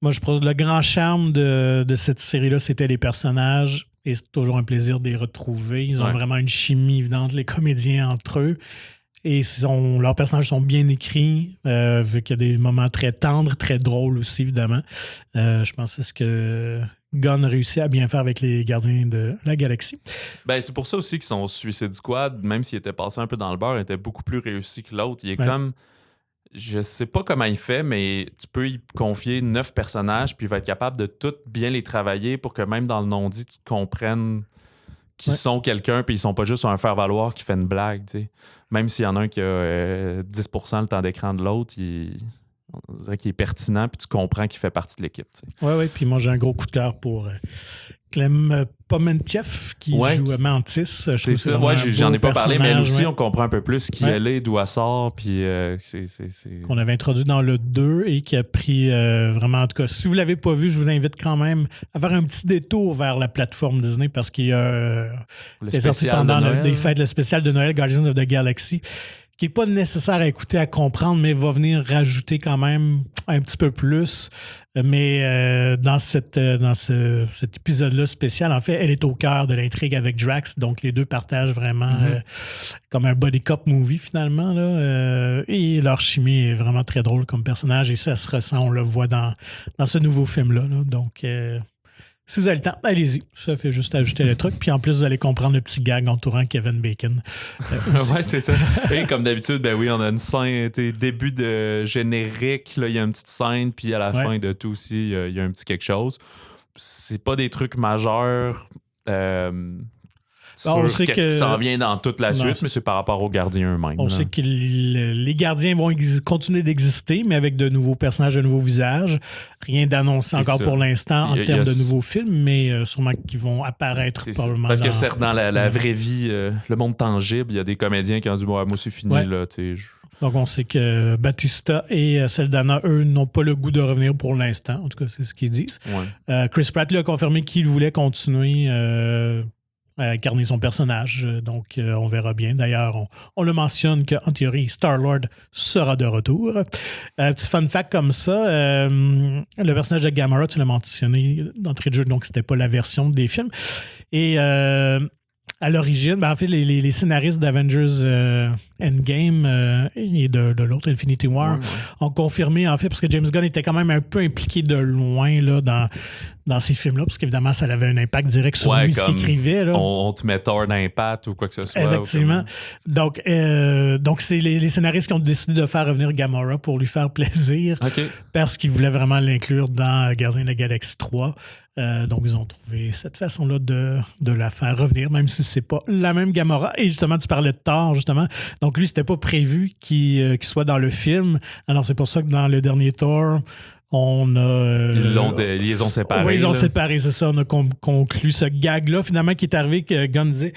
Moi, je pense que le grand charme de cette série-là, c'était les personnages. Et c'est toujours un plaisir de les retrouver. Ils ont vraiment une chimie évidente, les comédiens entre eux. Et leurs personnages sont bien écrits, vu qu'il y a des moments très tendres, très drôles aussi, évidemment. Je pense que c'est ce que Gunn réussit à bien faire avec les Gardiens de la Galaxie. Ben, c'est pour ça aussi que son Suicide Squad, même s'il était passé un peu dans le beurre, était beaucoup plus réussi que l'autre. Il est comme... Je sais pas comment il fait, mais tu peux y confier 9 personnages, puis il va être capable de tout bien les travailler pour que même dans le non-dit, tu comprennes qu'ils sont quelqu'un, puis ils sont pas juste un faire-valoir qui fait une blague. T'sais. Même s'il y en a un qui a 10% le temps d'écran de l'autre, on dirait qu'il est pertinent, puis tu comprends qu'il fait partie de l'équipe. Oui, puis moi j'ai un gros coup de cœur pour Clem Pomentiev qui joue Mantis. C'est ça, j'en ai pas parlé, mais elle aussi, on comprend un peu plus qui elle est, d'où elle sort, puis c'est... Qu'on avait introduit dans le 2 et qui a pris vraiment, en tout cas, si vous l'avez pas vu, je vous invite quand même à faire un petit détour vers la plateforme Disney parce qu'il y a le spécial pendant les fêtes, le spécial de Noël Guardians of the Galaxy, qui n'est pas nécessaire à écouter, à comprendre, mais va venir rajouter quand même un petit peu plus. Mais dans cet épisode-là spécial, en fait, elle est au cœur de l'intrigue avec Drax. Donc, les deux partagent vraiment comme un body cop movie, finalement. Là, et leur chimie est vraiment très drôle comme personnage. Et ça se ressent, on le voit dans ce nouveau film-là. Là. Donc, si vous avez le temps, allez-y. Ça fait juste ajouter le truc. Puis en plus, vous allez comprendre le petit gag entourant Kevin Bacon. Ouais, c'est ça. Et comme d'habitude, ben oui, on a une scène, début de générique, là, il y a une petite scène, puis à la fin de tout aussi, il y a un petit quelque chose. C'est pas des trucs majeurs. On sait qu'est-ce qui s'en vient dans toute la suite, mais c'est par rapport aux gardiens eux-mêmes. On sait que les gardiens vont continuer d'exister, mais avec de nouveaux personnages, de nouveaux visages. Rien d'annoncé encore pour l'instant en termes de nouveaux films, mais sûrement qu'ils vont apparaître probablement. Parce que certes, dans la vraie vie, le monde tangible, il y a des comédiens qui ont dit moi, c'est fini. Là, Donc, on sait que Batista et Saldana, eux, n'ont pas le goût de revenir pour l'instant. En tout cas, c'est ce qu'ils disent. Chris Pratt lui a confirmé qu'il voulait continuer à incarner son personnage. Donc, on verra bien. D'ailleurs, on le mentionne qu'en théorie, Star-Lord sera de retour. Petit fun fact comme ça, le personnage de Gamora, tu l'as mentionné d'entrée de jeu, donc c'était pas la version des films. Et à l'origine, en fait, les scénaristes d'Avengers Endgame et de l'autre, Infinity War, ont confirmé, en fait, parce que James Gunn était quand même un peu impliqué de loin là, dans ces films-là, parce qu'évidemment, ça avait un impact direct sur lui, ce qu'il écrivait. Là. On te met Thor d'impact ou quoi que ce soit. Effectivement. Donc, c'est les scénaristes qui ont décidé de faire revenir Gamora pour lui faire plaisir, parce qu'ils voulaient vraiment l'inclure dans Gardiens de la Galaxie 3. Donc, ils ont trouvé cette façon-là de la faire revenir, même si c'est pas la même Gamora. Et justement, tu parlais de Thor, justement. Donc, lui, c'était pas prévu qu'il soit dans le film. Alors, c'est pour ça que dans le dernier Thor, on a... ils les ont séparés. Oui, ils ont séparé, c'est ça. On a conclu ce gag-là, finalement, qui est arrivé, que Gunn disait,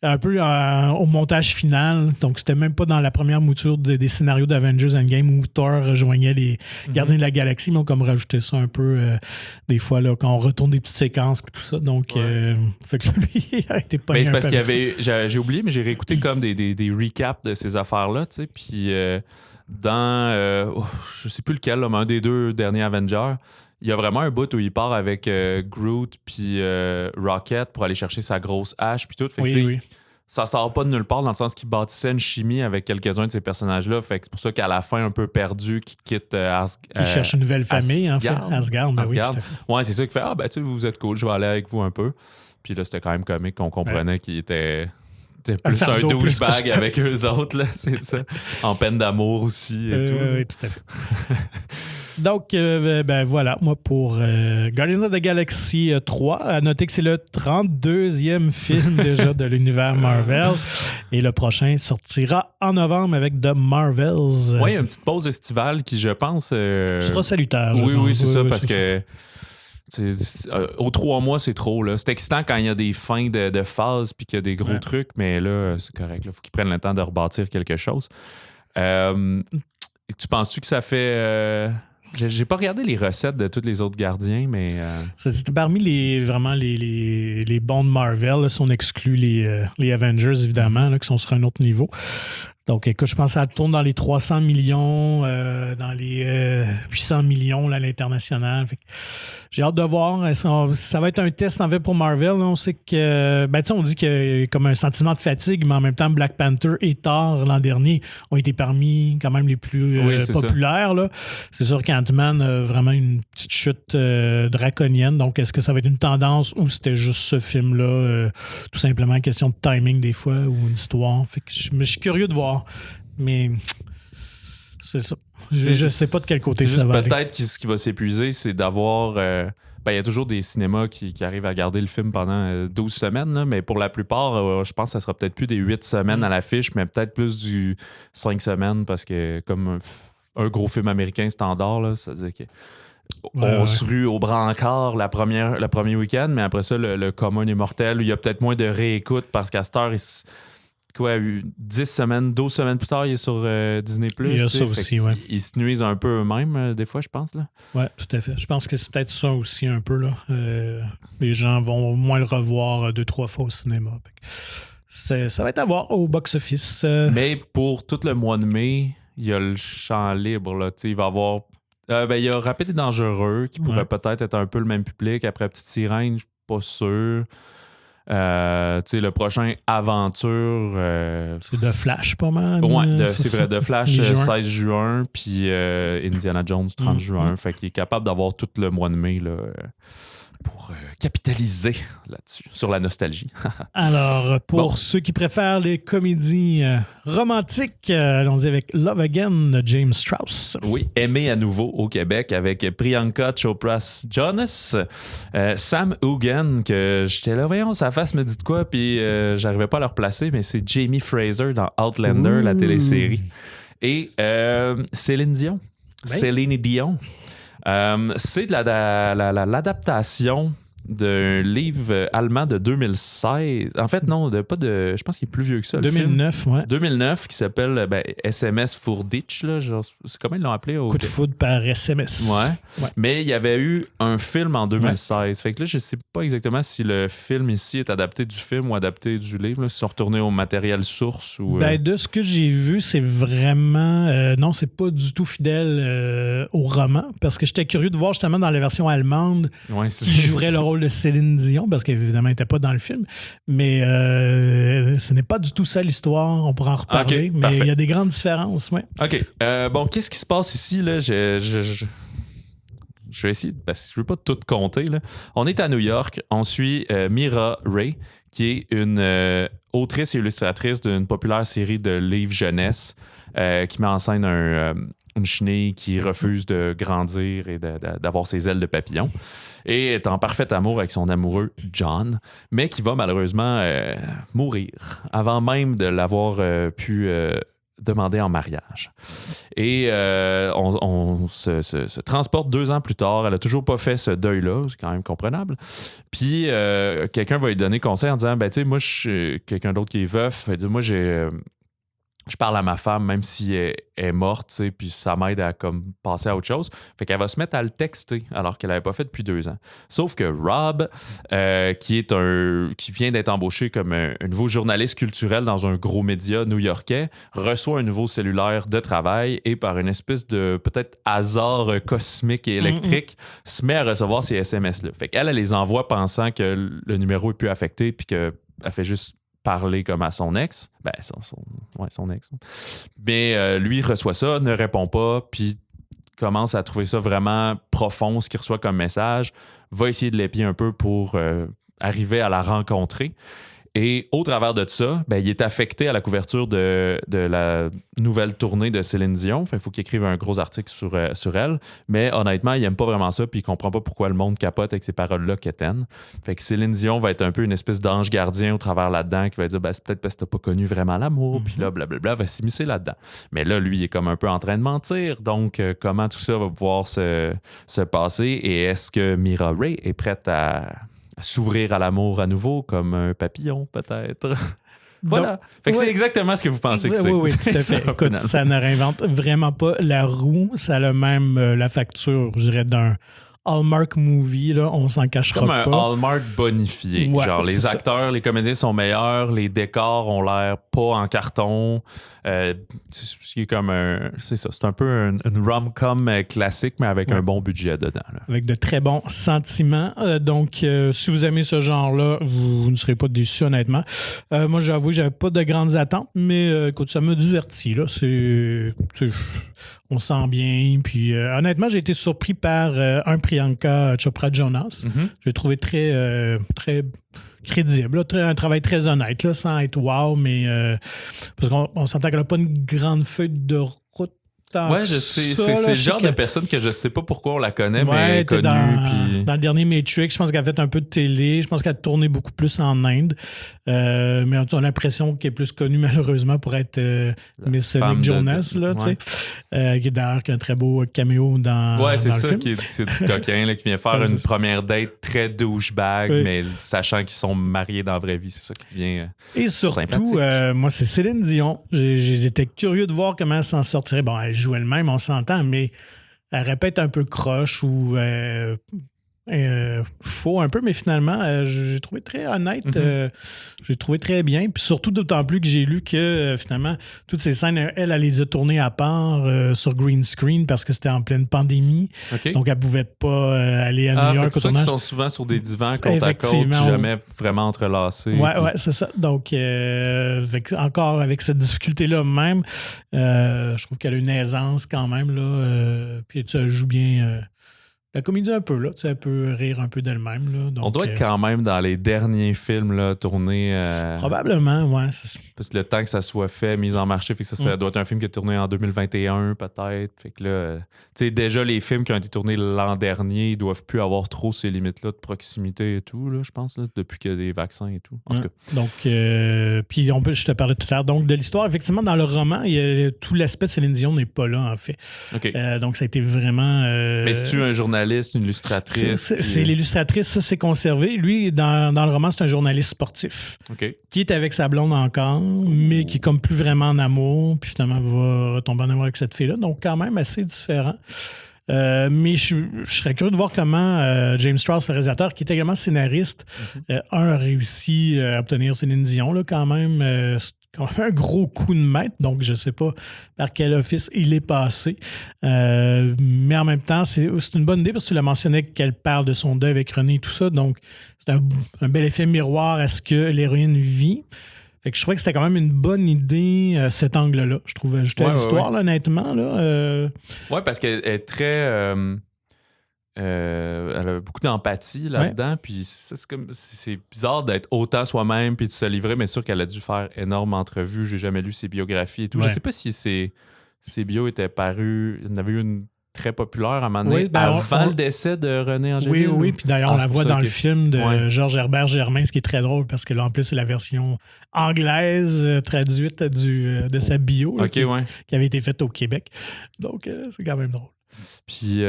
un peu au montage final. Donc, c'était même pas dans la première mouture des scénarios d'Avengers Endgame où Thor rejoignait les Gardiens de la Galaxie, mais on a comme rajouté ça un peu des fois, là, quand on retourne des petites séquences et tout ça. Donc, fait que lui, il a été pas. Mais c'est parce qu'il y avait... J'ai oublié, mais j'ai réécouté comme des recaps de ces affaires-là, tu sais, puis... dans, je sais plus lequel, là, mais un des deux derniers Avengers, il y a vraiment un bout où il part avec Groot puis Rocket pour aller chercher sa grosse hache puis tout. Fait que, ça sort pas de nulle part dans le sens qu'il bâtissait une chimie avec quelques-uns de ces personnages-là. Fait que c'est pour ça qu'à la fin, un peu perdu, qu'il quitte il cherche une nouvelle famille, en fait. Asgard. Ouais, c'est ça qu'il fait. Tu sais, vous êtes cool, je vais aller avec vous un peu. Puis là, c'était quand même comique qu'on comprenait qu'il était... C'était plus un douchebag avec eux autres, là, c'est ça. En peine d'amour aussi et tout. Oui, tout à fait. Donc, ben voilà, moi pour Guardians of the Galaxy 3, à noter que c'est le 32e film déjà de l'univers Marvel. Et le prochain sortira en novembre avec The Marvels. Oui, une petite pause estivale qui, je pense... sera salutaire. Oui, c'est ça, parce c'est que... aux 3 mois, c'est trop. Là. C'est excitant quand il y a des fins de phase puis qu'il y a des gros trucs, mais là, c'est correct. Il faut qu'ils prennent le temps de rebâtir quelque chose. Tu penses-tu que ça fait... J'ai pas regardé les recettes de tous les autres gardiens, mais... C'était parmi les bons de Marvel, là, si on exclut les Avengers, évidemment, là, qui sont sur un autre niveau. Donc, écoute, je pense que ça tourne dans les 300 millions, dans les 800 millions là, à l'international. Fait que j'ai hâte de voir. Ça va être un test en fait pour Marvel. Là. On sait que, on dit qu'il y a comme un sentiment de fatigue, mais en même temps, Black Panther et Thor l'an dernier ont été parmi quand même les plus populaires. Là. C'est sûr qu'Ant-Man a vraiment une petite chute draconienne. Donc, est-ce que ça va être une tendance ou c'était juste ce film-là, tout simplement question de timing des fois ou une histoire? Fait que je suis curieux de voir. Mais c'est ça. Je sais pas de quel côté ça va aller. Peut-être que ce qui va s'épuiser, c'est d'avoir... il y a toujours des cinémas qui arrivent à garder le film pendant 12 semaines, là, mais pour la plupart, je pense que ça sera peut-être plus des 8 semaines à l'affiche, mais peut-être plus du 5 semaines, parce que comme un gros film américain standard, là, ça veut dire que on se rue au brancard le premier week-end, mais après ça, le commun est mortel, il y a peut-être moins de réécoute parce qu'à cette heure, 10 semaines, 12 semaines plus tard, il est sur Disney+. Il y a ça aussi, oui. Ils se nuisent un peu eux-mêmes, des fois, je pense. Oui, tout à fait. Je pense que c'est peut-être ça aussi un peu. Là. Les gens vont au moins le revoir 2-3 fois au cinéma. Ça va être à voir au box-office. Mais pour tout le mois de mai, il y a le champ libre. Là. Il va y avoir... il y a Rapide et Dangereux qui pourrait peut-être être un peu le même public. Après Petite Sirène, je suis pas sûr. Le prochain Aventure. C'est de Flash, pas mal. Ouais, c'est vrai, de Flash 16 juin, puis Indiana Jones 30 juin. Fait qu'il est capable d'avoir tout le mois de mai là, pour capitaliser là-dessus, sur la nostalgie. Alors, pour ceux qui préfèrent les comédies romantiques, allons-y avec Love Again de James Strauss. Oui, Aimer à nouveau au Québec avec Priyanka Chopra Jonas, Sam Egan, que j'étais là, voyons, sa face me dit de quoi, puis j'arrivais pas à le replacer, mais c'est Jamie Fraser dans Outlander, la télésérie. Et Céline Dion. Ben. Céline Dion. C'est de l'adaptation d'un livre allemand de 2016. En fait, non, je pense qu'il est plus vieux que ça. 2009, oui. 2009, qui s'appelle SMS für dich. Là, genre, c'est comment ils l'ont appelé? Coup de foudre par SMS. Ouais. Mais il y avait eu un film en 2016. Ouais. Fait que là, je sais pas exactement si le film ici est adapté du film ou adapté du livre. Là, si ils sont retournés au matériel source. Ou, de ce que j'ai vu, c'est vraiment... non, c'est pas du tout fidèle au roman. Parce que j'étais curieux de voir justement dans la version allemande qui jouerait le rôle de Céline Dion, parce qu'évidemment, elle n'était pas dans le film. Mais ce n'est pas du tout ça l'histoire. On pourra en reparler. Okay, mais il y a des grandes différences. Ouais. OK. Qu'est-ce qui se passe ici? Là? Je vais essayer, parce que je ne veux pas tout compter. Là. On est à New York. On suit Mira Ray, qui est une autrice et illustratrice d'une populaire série de livres jeunesse qui met en scène une chenille qui refuse de grandir et d'avoir ses ailes de papillon. Et est en parfait amour avec son amoureux John, mais qui va malheureusement mourir avant même de l'avoir pu demander en mariage. Et on se transporte 2 ans plus tard. Elle a toujours pas fait ce deuil-là, c'est quand même comprenable. Puis quelqu'un va lui donner conseil en disant, moi, je suis quelqu'un d'autre qui est veuf. Elle dit, moi, je parle à ma femme, même si elle est morte, puis ça m'aide à comme, passer à autre chose. Fait qu'elle va se mettre à le texter, alors qu'elle n'avait pas fait depuis 2 ans. Sauf que Rob, qui vient d'être embauché comme un nouveau journaliste culturel dans un gros média new-yorkais, reçoit un nouveau cellulaire de travail et par une espèce de peut-être hasard cosmique et électrique, se met à recevoir ces SMS-là. Fait qu'elle les envoie pensant que le numéro est plus affecté puis qu'elle fait juste parler comme à son ex. Son ex. Mais lui reçoit ça, ne répond pas, puis commence à trouver ça vraiment profond, ce qu'il reçoit comme message, va essayer de l'épier un peu pour arriver à la rencontrer. Et au travers de ça, il est affecté à la couverture de la nouvelle tournée de Céline Dion. Fait qu'il faut qu'il écrive un gros article sur elle. Mais honnêtement, il aime pas vraiment ça puis il comprend pas pourquoi le monde capote avec ces paroles-là quétaines. Fait que Céline Dion va être un peu une espèce d'ange gardien au travers là-dedans qui va dire c'est peut-être parce que t'as pas connu vraiment l'amour puis là, blablabla, va s'immiscer là-dedans. Mais là, lui, il est comme un peu en train de mentir. Donc, comment tout ça va pouvoir se passer et est-ce que Mira Ray est prête à s'ouvrir à l'amour à nouveau comme un papillon, peut-être. Voilà. Fait que c'est exactement ce que vous pensez que c'est. Oui, tout à fait. Écoute, ça ne réinvente vraiment pas la roue. Ça a même la facture, je dirais, d'un Hallmark movie, là, on s'en cachera pas. Comme un Hallmark bonifié. Ouais, genre, les acteurs, les comédiens sont meilleurs, les décors ont l'air pas en carton. C'est comme un... C'est ça, c'est un peu une rom-com classique, mais avec un bon budget dedans. Là. Avec de très bons sentiments. Donc, si vous aimez ce genre-là, vous ne serez pas déçus, honnêtement. Moi, j'avoue que j'avais pas de grandes attentes, mais écoute, ça m'a diverti. Là. On sent bien. Puis, honnêtement, j'ai été surpris par un Priyanka Chopra Jonas. J'ai trouvé très crédible, là, un travail très honnête, là, sans être wow, mais parce qu'on s'entend qu'elle n'a pas une grande feuille de route. Ouais, je sais. C'est le genre de personne que je sais pas pourquoi on la connaît, mais elle est connue. Dans le dernier Matrix, je pense qu'elle a fait un peu de télé. Je pense qu'elle a tourné beaucoup plus en Inde. Mais on a l'impression qu'elle est plus connue, malheureusement, pour être Miss Nick Jonas, là, tu sais. Qui d'ailleurs qui a un très beau caméo dans le film. Ouais, c'est ça, c'est le coquin là, qui vient faire une première date très douchebag, mais sachant qu'ils sont mariés dans la vraie vie, c'est ça qui devient Et surtout, moi, c'est Céline Dion. J'étais curieux de voir comment elle s'en sortirait. Bon, elle joue elle-même, on s'entend, mais elle répète un peu croche ou faux un peu, mais finalement, j'ai trouvé très honnête. J'ai trouvé très bien. Puis surtout, d'autant plus que j'ai lu que finalement, toutes ces scènes, elle les a tournées à part sur green screen parce que c'était en pleine pandémie. Okay. Donc, elle ne pouvait pas aller à New York. C'est pour ça qu'ils sont souvent sur des divans côte à côte, jamais vraiment entrelacés. Oui, c'est ça. Donc, encore avec cette difficulté-là même, je trouve qu'elle a une aisance quand même. Là, puis elle joue bien. La comédie un peu, là, tu sais, elle peut rire un peu d'elle-même. Là, donc, on doit être quand même dans les derniers films là, tournés. Probablement, oui. Parce que le temps que ça soit fait, mise en marché, fait que ça doit être un film qui est tourné en 2021, peut-être. Fait que là, tu sais, déjà, les films qui ont été tournés l'an dernier, ils doivent plus avoir trop ces limites-là de proximité et tout, là, je pense, là, depuis qu'il y a des vaccins et tout. En tout cas. Donc, puis je te parlais tout à l'heure. Donc, de l'histoire, effectivement, dans le roman, tout l'aspect de Céline Dion n'est pas là, en fait. Okay. Donc, ça a été vraiment. Mais c'est-tu un journaliste? Une illustratrice. C'est l'illustratrice, ça c'est conservé. Lui, dans le roman, c'est un journaliste sportif qui est avec sa blonde encore, mais qui est comme plus vraiment en amour, puis finalement va retomber en amour avec cette fille-là. Donc, quand même assez différent. Mais je serais curieux de voir comment James Strauss, le réalisateur, qui est également scénariste, a réussi à obtenir Céline Dion, là, quand même. Un gros coup de maître, donc je ne sais pas par quel office il est passé. Mais en même temps, c'est une bonne idée parce que tu l'as mentionné qu'elle parle de son deuil avec René et tout ça. Donc, c'est un bel effet miroir à ce que l'héroïne vit. Fait que je trouvais que c'était quand même une bonne idée, cet angle-là. Je trouvais ajouter à l'histoire, là, honnêtement. Oui, parce qu'elle est très... elle a beaucoup d'empathie là-dedans, puis c'est bizarre d'être autant soi-même puis de se livrer, mais c'est sûr qu'elle a dû faire énorme entrevues. J'ai jamais lu ses biographies et tout. Je sais pas si ses bios étaient parus. Il y en avait eu une très populaire à un moment donné, avant le décès de René Angélil. Oui, puis d'ailleurs, on la voit dans le film de Georges Herbert Germain, ce qui est très drôle parce que là, en plus, c'est la version anglaise traduite de sa bio qui avait été faite au Québec. Donc, c'est quand même drôle. Puis,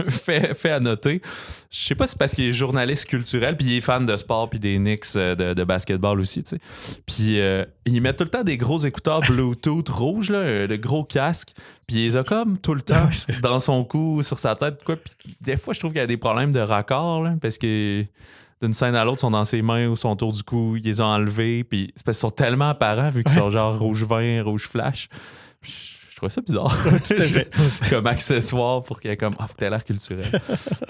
fait à noter, je sais pas si c'est parce qu'il est journaliste culturel, puis il est fan de sport, puis des Knicks de basketball aussi, tu sais. Puis, il met tout le temps des gros écouteurs Bluetooth rouges, là, de gros casques, puis il les a comme tout le temps dans son cou, sur sa tête, quoi. Puis, des fois, je trouve qu'il y a des problèmes de raccord, là, parce que d'une scène à l'autre, ils sont dans ses mains ou sont autour du cou, ils les ont enlevés, puis c'est parce qu'ils sont tellement apparents, vu qu'ils sont genre rouge vin, rouge flash. Je trouvais ça bizarre. Tout à fait. Comme accessoire pour qu'il y ait comme faut que t'aies l'air culturel.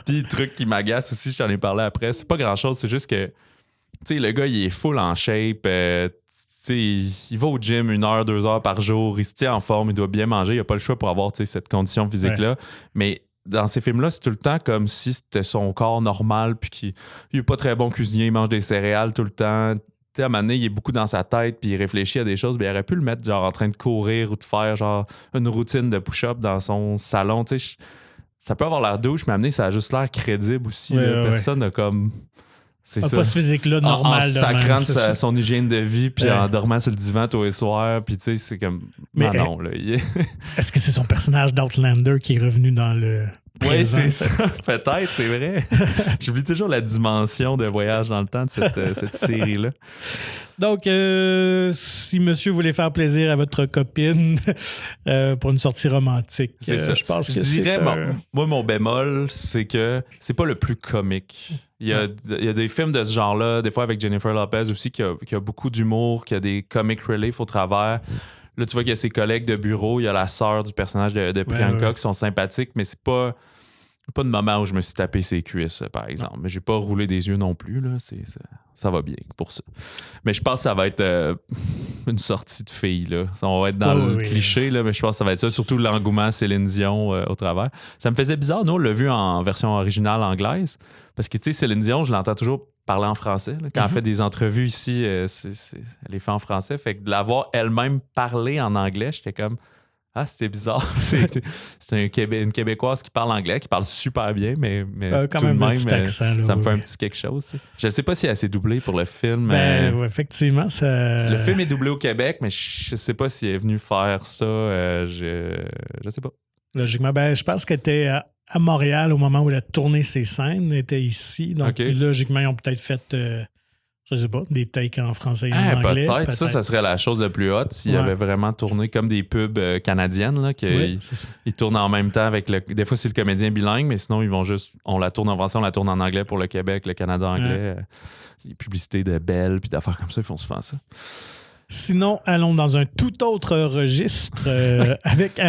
Puis le truc qui m'agace aussi, je t'en ai parlé après, c'est pas grand chose, c'est juste que tu sais, le gars il est full en shape, tu sais, il va au gym 1 heure, 2 heures par jour, il se tient en forme, il doit bien manger, il a pas le choix pour avoir cette condition physique-là. Mais dans ces films-là, c'est tout le temps comme si c'était son corps normal, puis qu'il est pas très bon cuisinier, il mange des céréales tout le temps. sais, à un moment donné, il est beaucoup dans sa tête, puis il réfléchit à des choses, mais il aurait pu le mettre genre en train de courir ou de faire genre une routine de push-up dans son salon, tu sais. Ça peut avoir l'air douche, mais à un moment donné, ça a juste l'air crédible aussi. Personne n'a comme... C'est ça. Pas ce physique-là normal. En sacrant son hygiène de vie, puis en dormant sur le divan tous les soirs, puis tu sais, c'est comme... Mais non, là. Est-ce que c'est son personnage d'Outlander qui est revenu dans le... Oui, c'est ça. Peut-être, c'est vrai. J'oublie toujours la dimension de voyage dans le temps de cette série-là. Donc, si monsieur voulait faire plaisir à votre copine pour une sortie romantique, je pense que dirais, moi, mon bémol, c'est que c'est pas le plus comique. Il y a des films de ce genre-là, des fois avec Jennifer Lopez aussi, qui a beaucoup d'humour, qui a des comic relief au travers. Là, tu vois qu'il y a ses collègues de bureau, il y a la sœur du personnage de Priyanka qui sont sympathiques, mais c'est pas de moment où je me suis tapé ses cuisses, par exemple. Mais j'ai pas roulé des yeux non plus. Là. Ça va bien pour ça. Mais je pense que ça va être une sortie de fille. Là. On va être dans le cliché, là, mais je pense que ça va être ça. Surtout l'engouement Céline Dion au travers. Ça me faisait bizarre. Nous, on l'a vu en version originale anglaise. Parce que, tu sais, Céline Dion, je l'entends toujours parler en français. Là. Quand elle fait des entrevues ici, elle les fait en français. Fait que de la voir elle-même parler en anglais, j'étais comme... Ah, c'était bizarre. C'est une Québécoise qui parle anglais, qui parle super bien, mais quand tout même de un même, petit accent, là, ça me fait un petit quelque chose. Tu sais. Je ne sais pas si elle s'est doublée pour le film. Effectivement, ça... Le film est doublé au Québec, mais je ne sais pas si elle est venue faire ça. Je ne sais pas. Logiquement, je pense qu'elle était à Montréal au moment où elle a tourné ses scènes, elle était ici. Donc, logiquement, ils ont peut-être fait... je sais pas, des takes en français et en anglais. Peut-être. Ça serait la chose la plus haute s'il avait vraiment tourné comme des pubs canadiennes. Là, ils tournent en même temps avec des fois, c'est le comédien bilingue, mais sinon, ils vont juste... On la tourne en français, on la tourne en anglais pour le Québec, le Canada anglais. Les publicités de Bell puis d'affaires comme ça, ils font souvent ça. Sinon, allons dans un tout autre registre avec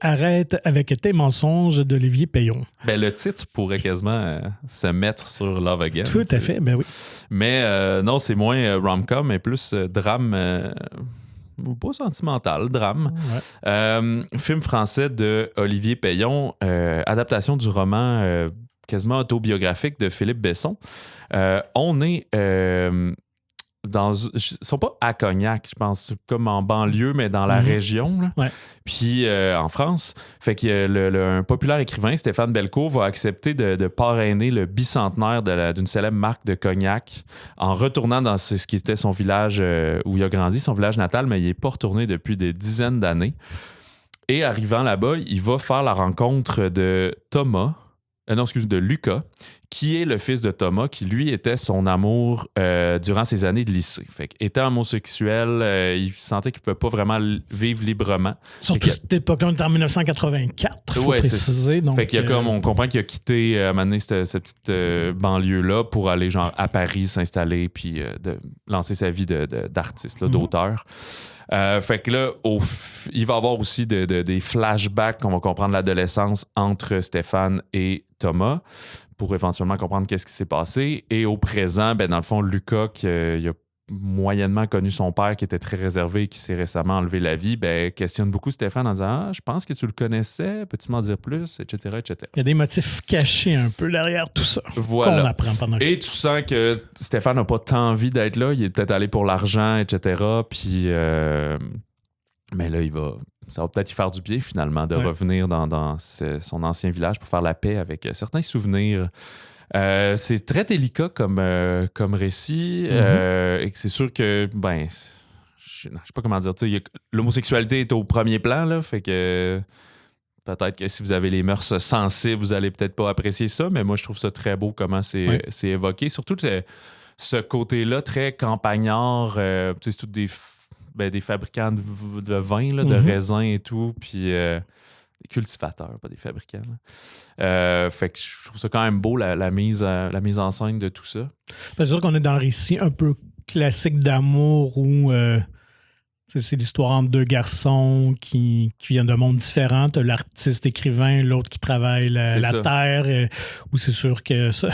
Arrête avec tes mensonges d'Olivier Payon. Le titre pourrait quasiment se mettre sur Love Again. Tout à fait, oui. Mais non, c'est moins rom-com, mais plus drame, pas sentimental, drame. Film français de Olivier Payon, adaptation du roman quasiment autobiographique de Philippe Besson. On est... ils sont pas à Cognac, je pense, comme en banlieue, mais dans la région. Là. Puis en France, fait que un populaire écrivain, Stéphane Belcourt, va accepter de parrainer le bicentenaire d'une célèbre marque de cognac en retournant dans ce qui était son village où il a grandi, son village natal, mais il n'est pas retourné depuis des dizaines d'années. Et arrivant là-bas, il va faire la rencontre de de Lucas, qui est le fils de Thomas, qui lui était son amour durant ses années de lycée. Fait qu'étant homosexuel, il sentait qu'il ne pouvait pas vraiment vivre librement. Surtout cette époque-là, on est en 1984, il faut préciser. Donc, fait qu'il y a on comprend qu'il a quitté à un moment donné cette petite banlieue-là pour aller genre à Paris s'installer puis lancer sa vie d'artiste, d'auteur. Fait que là, il va y avoir aussi des flashbacks qu'on va comprendre l'adolescence entre Stéphane et Thomas pour éventuellement comprendre qu'est-ce qui s'est passé. Et au présent, dans le fond, Lucas, qui a moyennement connu son père, qui était très réservé et qui s'est récemment enlevé la vie, questionne beaucoup Stéphane en disant « Ah, je pense que tu le connaissais, peux-tu m'en dire plus? » etc., etc. Il y a des motifs cachés un peu derrière tout ça qu'on apprend pendant le film. Et tu sens que Stéphane n'a pas tant envie d'être là, il est peut-être allé pour l'argent, etc., puis... mais là, ça va peut-être y faire du bien, finalement, de revenir dans son ancien village pour faire la paix avec certains souvenirs. C'est très délicat comme récit. Et c'est sûr que, je sais pas comment dire, l'homosexualité est au premier plan, là, fait que peut-être que si vous avez les mœurs sensibles, vous allez peut-être pas apprécier ça, mais moi, je trouve ça très beau comment c'est évoqué. Surtout ce côté-là très campagnard, c'est tout des fabricants de vin, là, de raisins et tout, puis des cultivateurs, pas des fabricants. Fait que je trouve ça quand même beau, la mise en scène de tout ça. C'est sûr qu'on est dans le récit un peu classique d'amour où c'est l'histoire entre deux garçons qui viennent d'un monde différent. T'as l'artiste écrivain, l'autre qui travaille la terre, où c'est sûr que ça,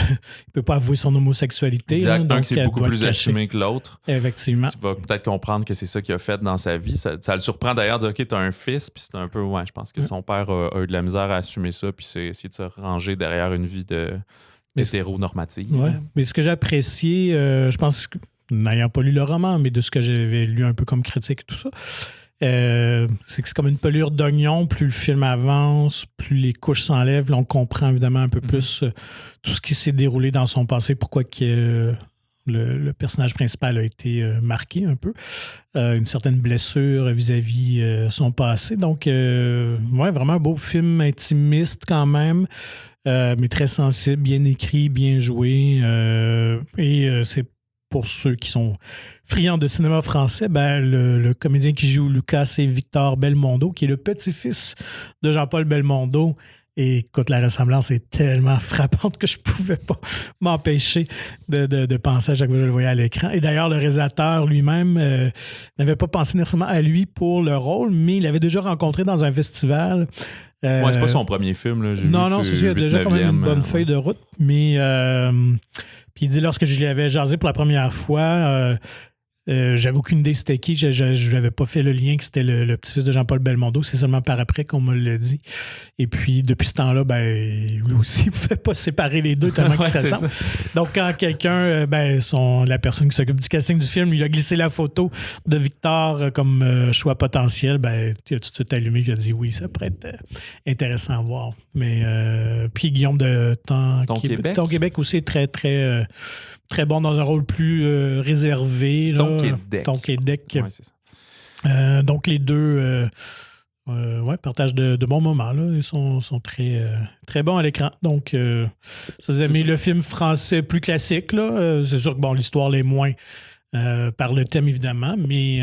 il peut pas avouer son homosexualité. Exact. Un qui c'est beaucoup plus assumé que l'autre. Effectivement. Tu vas peut-être comprendre que c'est ça qu'il a fait dans sa vie. Ça le surprend d'ailleurs de dire OK, t'as un fils, puis c'est un peu, je pense que son père a eu de la misère à assumer ça, puis c'est essayer de se ranger derrière une vie hétéronormative. Ouais. Mais ce que j'ai apprécié, je pense que n'ayant pas lu le roman, mais de ce que j'avais lu un peu comme critique et tout ça, c'est que c'est comme une pelure d'oignon. Plus le film avance, plus les couches s'enlèvent. Là, on comprend évidemment un peu plus tout ce qui s'est déroulé dans son passé, pourquoi le personnage principal a été marqué un peu. Une certaine blessure vis-à-vis son passé. Donc, ouais, vraiment un beau film intimiste quand même, mais très sensible, bien écrit, bien joué. C'est pour ceux qui sont friands de cinéma français, le comédien qui joue Lucas, c'est Victor Belmondo, qui est le petit-fils de Jean-Paul Belmondo. Et écoute, la ressemblance est tellement frappante que je ne pouvais pas m'empêcher de penser à chaque fois que je le voyais à l'écran. Et d'ailleurs, le réalisateur lui-même n'avait pas pensé nécessairement à lui pour le rôle, mais il l'avait déjà rencontré dans un festival. Ouais, c'est pas son premier film. Là. Non, c'est sûr, il a déjà quand même une bonne feuille de route. Mais puis il dit, lorsque je l'avais jasé pour la première fois, j'avais aucune idée c'était qui. Je n'avais pas fait le lien que c'était le petit-fils de Jean-Paul Belmondo. C'est seulement par après qu'on me l'a dit. Et puis, depuis ce temps-là, lui aussi, il ne pouvait pas séparer les deux tellement qu'ils se ressemblent. Donc, quand quelqu'un, la personne qui s'occupe du casting du film, lui a glissé la photo de Victor comme choix potentiel, il a tout de suite allumé. Il a dit oui, ça pourrait être intéressant à voir. Mais puis Guillaume de Ton Québec aussi est très, très... très bon dans un rôle plus réservé. Ton Québec. Ouais, c'est ça. Donc, les deux partagent de bons moments. Là. Ils sont très, très bons à l'écran. Donc, si vous aimez le film français plus classique, là, c'est sûr que l'histoire l'est moins par le thème, évidemment, mais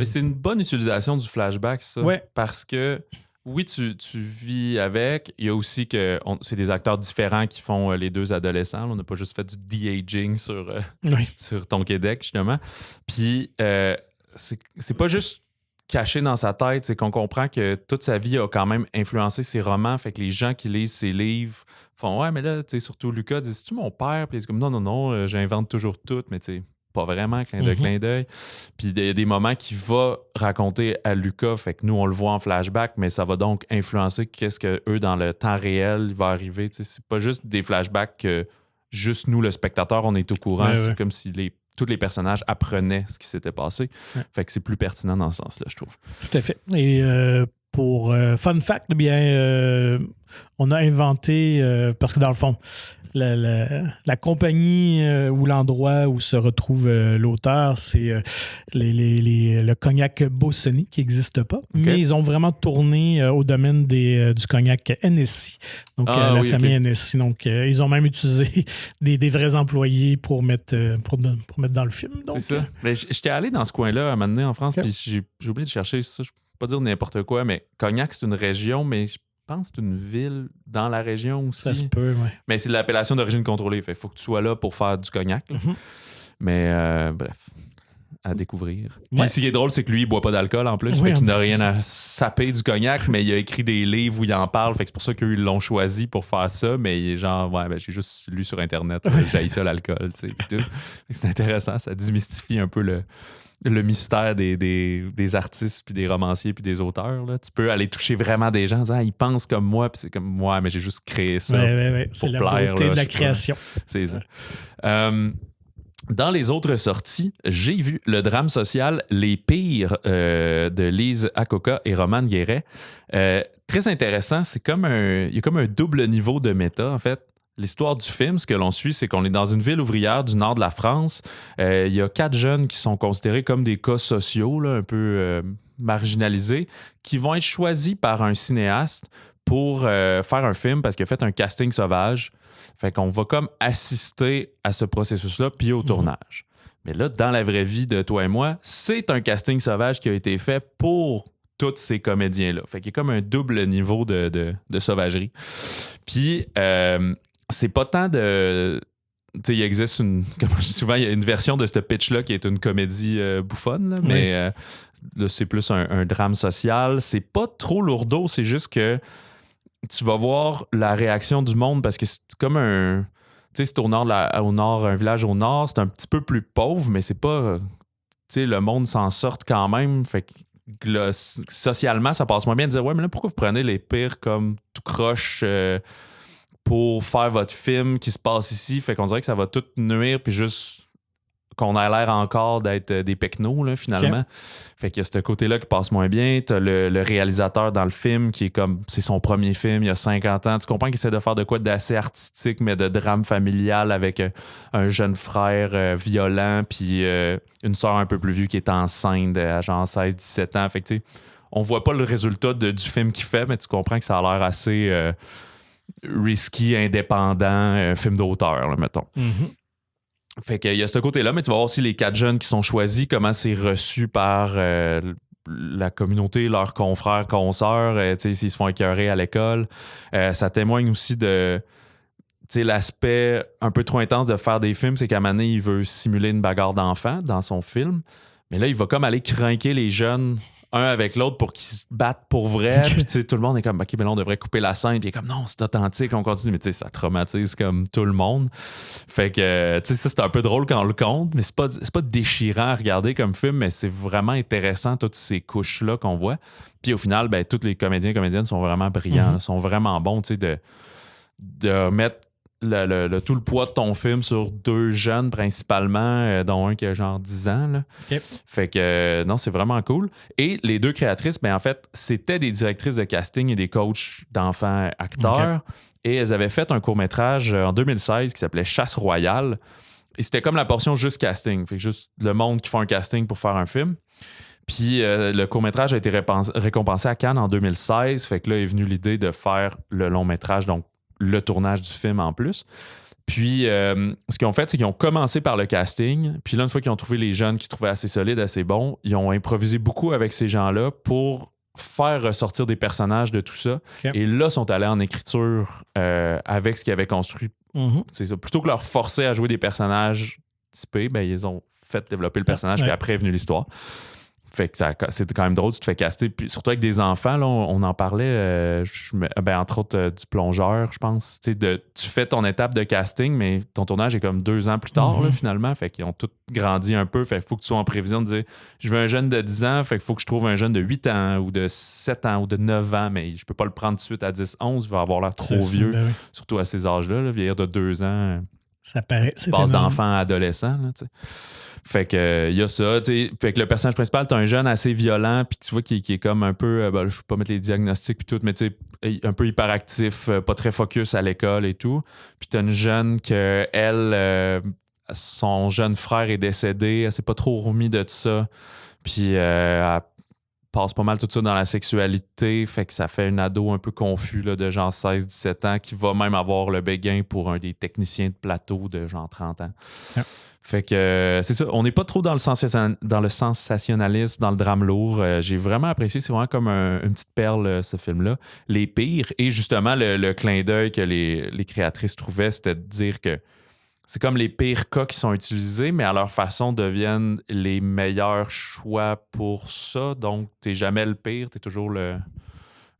c'est une bonne utilisation du flashback, ça. Ouais. Parce que oui, tu vis avec. Il y a aussi que c'est des acteurs différents qui font les deux adolescents. On n'a pas juste fait du de-aging sur Ton Québec, justement. Puis, c'est pas juste caché dans sa tête, c'est qu'on comprend que toute sa vie a quand même influencé ses romans. Fait que les gens qui lisent ses livres font « Ouais, mais là, tu sais, surtout Lucas, dit c'est-tu mon père? » Puis il est comme « Non, j'invente toujours tout. » Mais tu sais, pas vraiment, clin d'œil. Puis il y a des moments qu'il va raconter à Lucas, fait que nous, on le voit en flashback, mais ça va donc influencer qu'est-ce que eux, dans le temps réel, il va arriver. Tu sais, c'est pas juste des flashbacks que juste nous, le spectateur, on est au courant. C'est comme si tous les personnages apprenaient ce qui s'était passé. Ouais. Fait que c'est plus pertinent dans ce sens-là, je trouve. Tout à fait. Et pour fun fact, on a inventé, parce que dans le fond, la compagnie ou l'endroit où se retrouve l'auteur, c'est le cognac Beaussonny qui n'existe pas. Okay. Mais ils ont vraiment tourné au domaine du cognac NSI, donc la famille NSI. Donc, ils ont même utilisé des vrais employés pour mettre dans le film. Donc, c'est ça. Mais j'étais allé dans ce coin-là à un moment donné en France, puis j'ai oublié de chercher ça. Je ne peux pas dire n'importe quoi, mais Cognac, c'est une région, mais je pense que c'est une ville dans la région aussi. Ça se peut, oui. Mais c'est de l'appellation d'origine contrôlée. Il faut que tu sois là pour faire du cognac. Mm-hmm. Mais bref, à découvrir. Puis ce qui est drôle, c'est que lui, il boit pas d'alcool en plus. Fait qu'il n'a rien à saper du cognac, mais il a écrit des livres où il en parle. Fait que c'est pour ça qu'eux, ils l'ont choisi pour faire ça. Mais il est genre, j'ai juste lu sur Internet, j'haïs ça l'alcool. C'est intéressant, ça démystifie un peu le mystère des artistes, puis des romanciers, puis des auteurs. Là. Tu peux aller toucher vraiment des gens en disant ils pensent comme moi, puis c'est comme moi, mais j'ai juste créé ça. C'est la beauté de la création. C'est ça. Dans les autres sorties, j'ai vu le drame social Les Pires de Lise Akoka et Romane Guéret. Très intéressant, il y a comme un double niveau de méta, en fait. L'histoire du film, ce que l'on suit, c'est qu'on est dans une ville ouvrière du nord de la France. Il y a 4 jeunes qui sont considérés comme des cas sociaux, là, un peu marginalisés, qui vont être choisis par un cinéaste pour faire un film parce qu'il a fait un casting sauvage. Fait qu'on va comme assister à ce processus-là puis au tournage. Mais là, dans la vraie vie de toi et moi, c'est un casting sauvage qui a été fait pour tous ces comédiens-là. Fait qu'il y a comme un double niveau de sauvagerie. Puis... c'est pas tant de... Tu sais, il existe comme je dis souvent, il y a une version de ce pitch-là qui est une comédie bouffonne, là, mais là, c'est plus un drame social. C'est pas trop lourdeau, c'est juste que tu vas voir la réaction du monde parce que c'est comme un... Tu sais, c'est au nord, un village au nord, c'est un petit peu plus pauvre, mais c'est pas... Tu sais, le monde s'en sort quand même, fait que là, socialement, ça passe moins bien de dire « Ouais, mais là, pourquoi vous prenez les pires comme tout croche... pour faire votre film qui se passe ici, fait qu'on dirait que ça va tout nuire puis juste qu'on a l'air encore d'être des pecnos, là, finalement. Okay. Fait qu'il y a ce côté-là qui passe moins bien. T'as le réalisateur dans le film qui est comme... C'est son premier film, il y a 50 ans. Tu comprends qu'il essaie de faire de quoi d'assez artistique, mais de drame familial avec un jeune frère violent puis une sœur un peu plus vieux qui est enceinte à genre 16-17 ans. Fait que tu sais, on voit pas le résultat du film qu'il fait, mais tu comprends que ça a l'air assez risky, indépendant, film d'auteur, là, mettons. Mm-hmm. Fait qu'il y a ce côté-là, mais tu vas voir aussi les 4 jeunes qui sont choisis, comment c'est reçu par la communauté, leurs confrères, consoeurs, s'ils se font écœurer à l'école. Ça témoigne aussi de l'aspect un peu trop intense de faire des films, c'est qu'à un moment donné, il veut simuler une bagarre d'enfants dans son film. Mais là, il va comme aller crinquer les jeunes un avec l'autre pour qu'ils se battent pour vrai. Puis tout le monde est comme, OK, mais là, on devrait couper la scène. Puis il est comme, non, c'est authentique, on continue. Mais ça traumatise comme tout le monde. Fait que, ça, c'est un peu drôle quand on le compte, mais c'est pas déchirant à regarder comme film, mais c'est vraiment intéressant, toutes ces couches-là qu'on voit. Puis au final, ben, tous les comédiens et comédiennes sont vraiment brillants, sont vraiment bons, de mettre tout le poids de ton film sur 2 jeunes principalement, dont un qui a genre 10 ans. Là. Okay. Fait que non, c'est vraiment cool. Et les 2 créatrices, ben en fait, c'était des directrices de casting et des coachs d'enfants acteurs. Okay. Et elles avaient fait un court-métrage en 2016 qui s'appelait Chasse royale. Et c'était comme la portion juste casting. Fait que juste le monde qui fait un casting pour faire un film. Puis le court-métrage a été récompensé à Cannes en 2016. Fait que là est venue l'idée de faire le long-métrage, donc le tournage du film en plus. Puis, ce qu'ils ont fait, c'est qu'ils ont commencé par le casting. Puis là, une fois qu'ils ont trouvé les jeunes qu'ils trouvaient assez solides, assez bons, ils ont improvisé beaucoup avec ces gens-là pour faire ressortir des personnages de tout ça. Okay. Et là, sont allés en écriture avec ce qu'ils avaient construit. C'est ça. Plutôt que leur forcer à jouer des personnages typés, ben, ils ont fait développer le personnage, puis après est venue l'histoire. Fait que c'était quand même drôle, tu te fais caster. Puis surtout avec des enfants, là, on en parlait, entre autres du plongeur, je pense. Tu fais ton étape de casting, mais ton tournage est comme 2 ans plus tard, là, finalement. Fait qu'ils ont tous grandi un peu. Fait qu'il faut que tu sois en prévision de dire, je veux un jeune de 10 ans, fait qu'il faut que je trouve un jeune de 8 ans ou de 7 ans ou de 9 ans, mais je peux pas le prendre tout de suite à 10, 11, il va avoir l'air trop vieux. Ben oui. Surtout à ces âges-là, là, vieillir de 2 ans. Ça paraît. Tu passes d'enfant à adolescent, là, tu sais. Fait que y a ça, tu sais. Fait que le personnage principal, t'as un jeune assez violent, puis tu vois qui est comme un peu, je vais pas mettre les diagnostics puis tout, mais tu sais, un peu hyperactif, pas très focus à l'école et tout. Puis t'as une jeune que elle, son jeune frère est décédé, elle s'est pas trop remis de ça. Puis elle passe pas mal tout ça dans la sexualité, fait que ça fait un ado un peu confus là, de genre 16-17 ans qui va même avoir le béguin pour un des techniciens de plateau de genre 30 ans. Yeah. Fait que c'est ça, on n'est pas trop dans le sensationnalisme, dans le drame lourd. J'ai vraiment apprécié, c'est vraiment comme une petite perle, ce film-là. Les pires, et justement, le clin d'œil que les créatrices trouvaient, c'était de dire que c'est comme les pires cas qui sont utilisés, mais à leur façon deviennent les meilleurs choix pour ça. Donc, t'es jamais le pire, t'es toujours le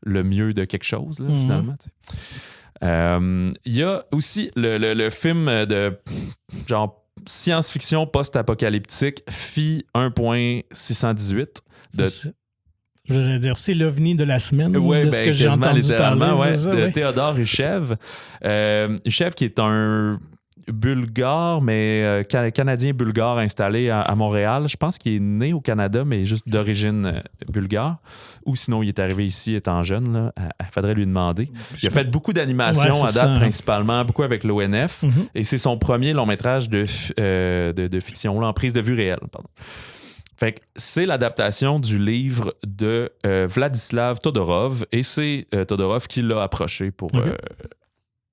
mieux de quelque chose, là, finalement. Il y a aussi le film de genre science-fiction post-apocalyptique Phi 1.618 je veux dire, c'est l'OVNI de la semaine. Oui, de ce que j'ai entendu littéralement, parler, de Théodore Huchev. Huchev qui est un bulgare, mais canadien-bulgare installé à Montréal. Je pense qu'il est né au Canada, mais juste d'origine bulgare. Ou sinon, il est arrivé ici étant jeune. Là. Il faudrait lui demander. Il a fait beaucoup d'animations à date, principalement, beaucoup avec l'ONF. Et c'est son premier long-métrage de fiction, là, en prise de vue réelle. Pardon. Fait que c'est l'adaptation du livre de Vladislav Todorov. Et c'est Todorov qui l'a approché pour...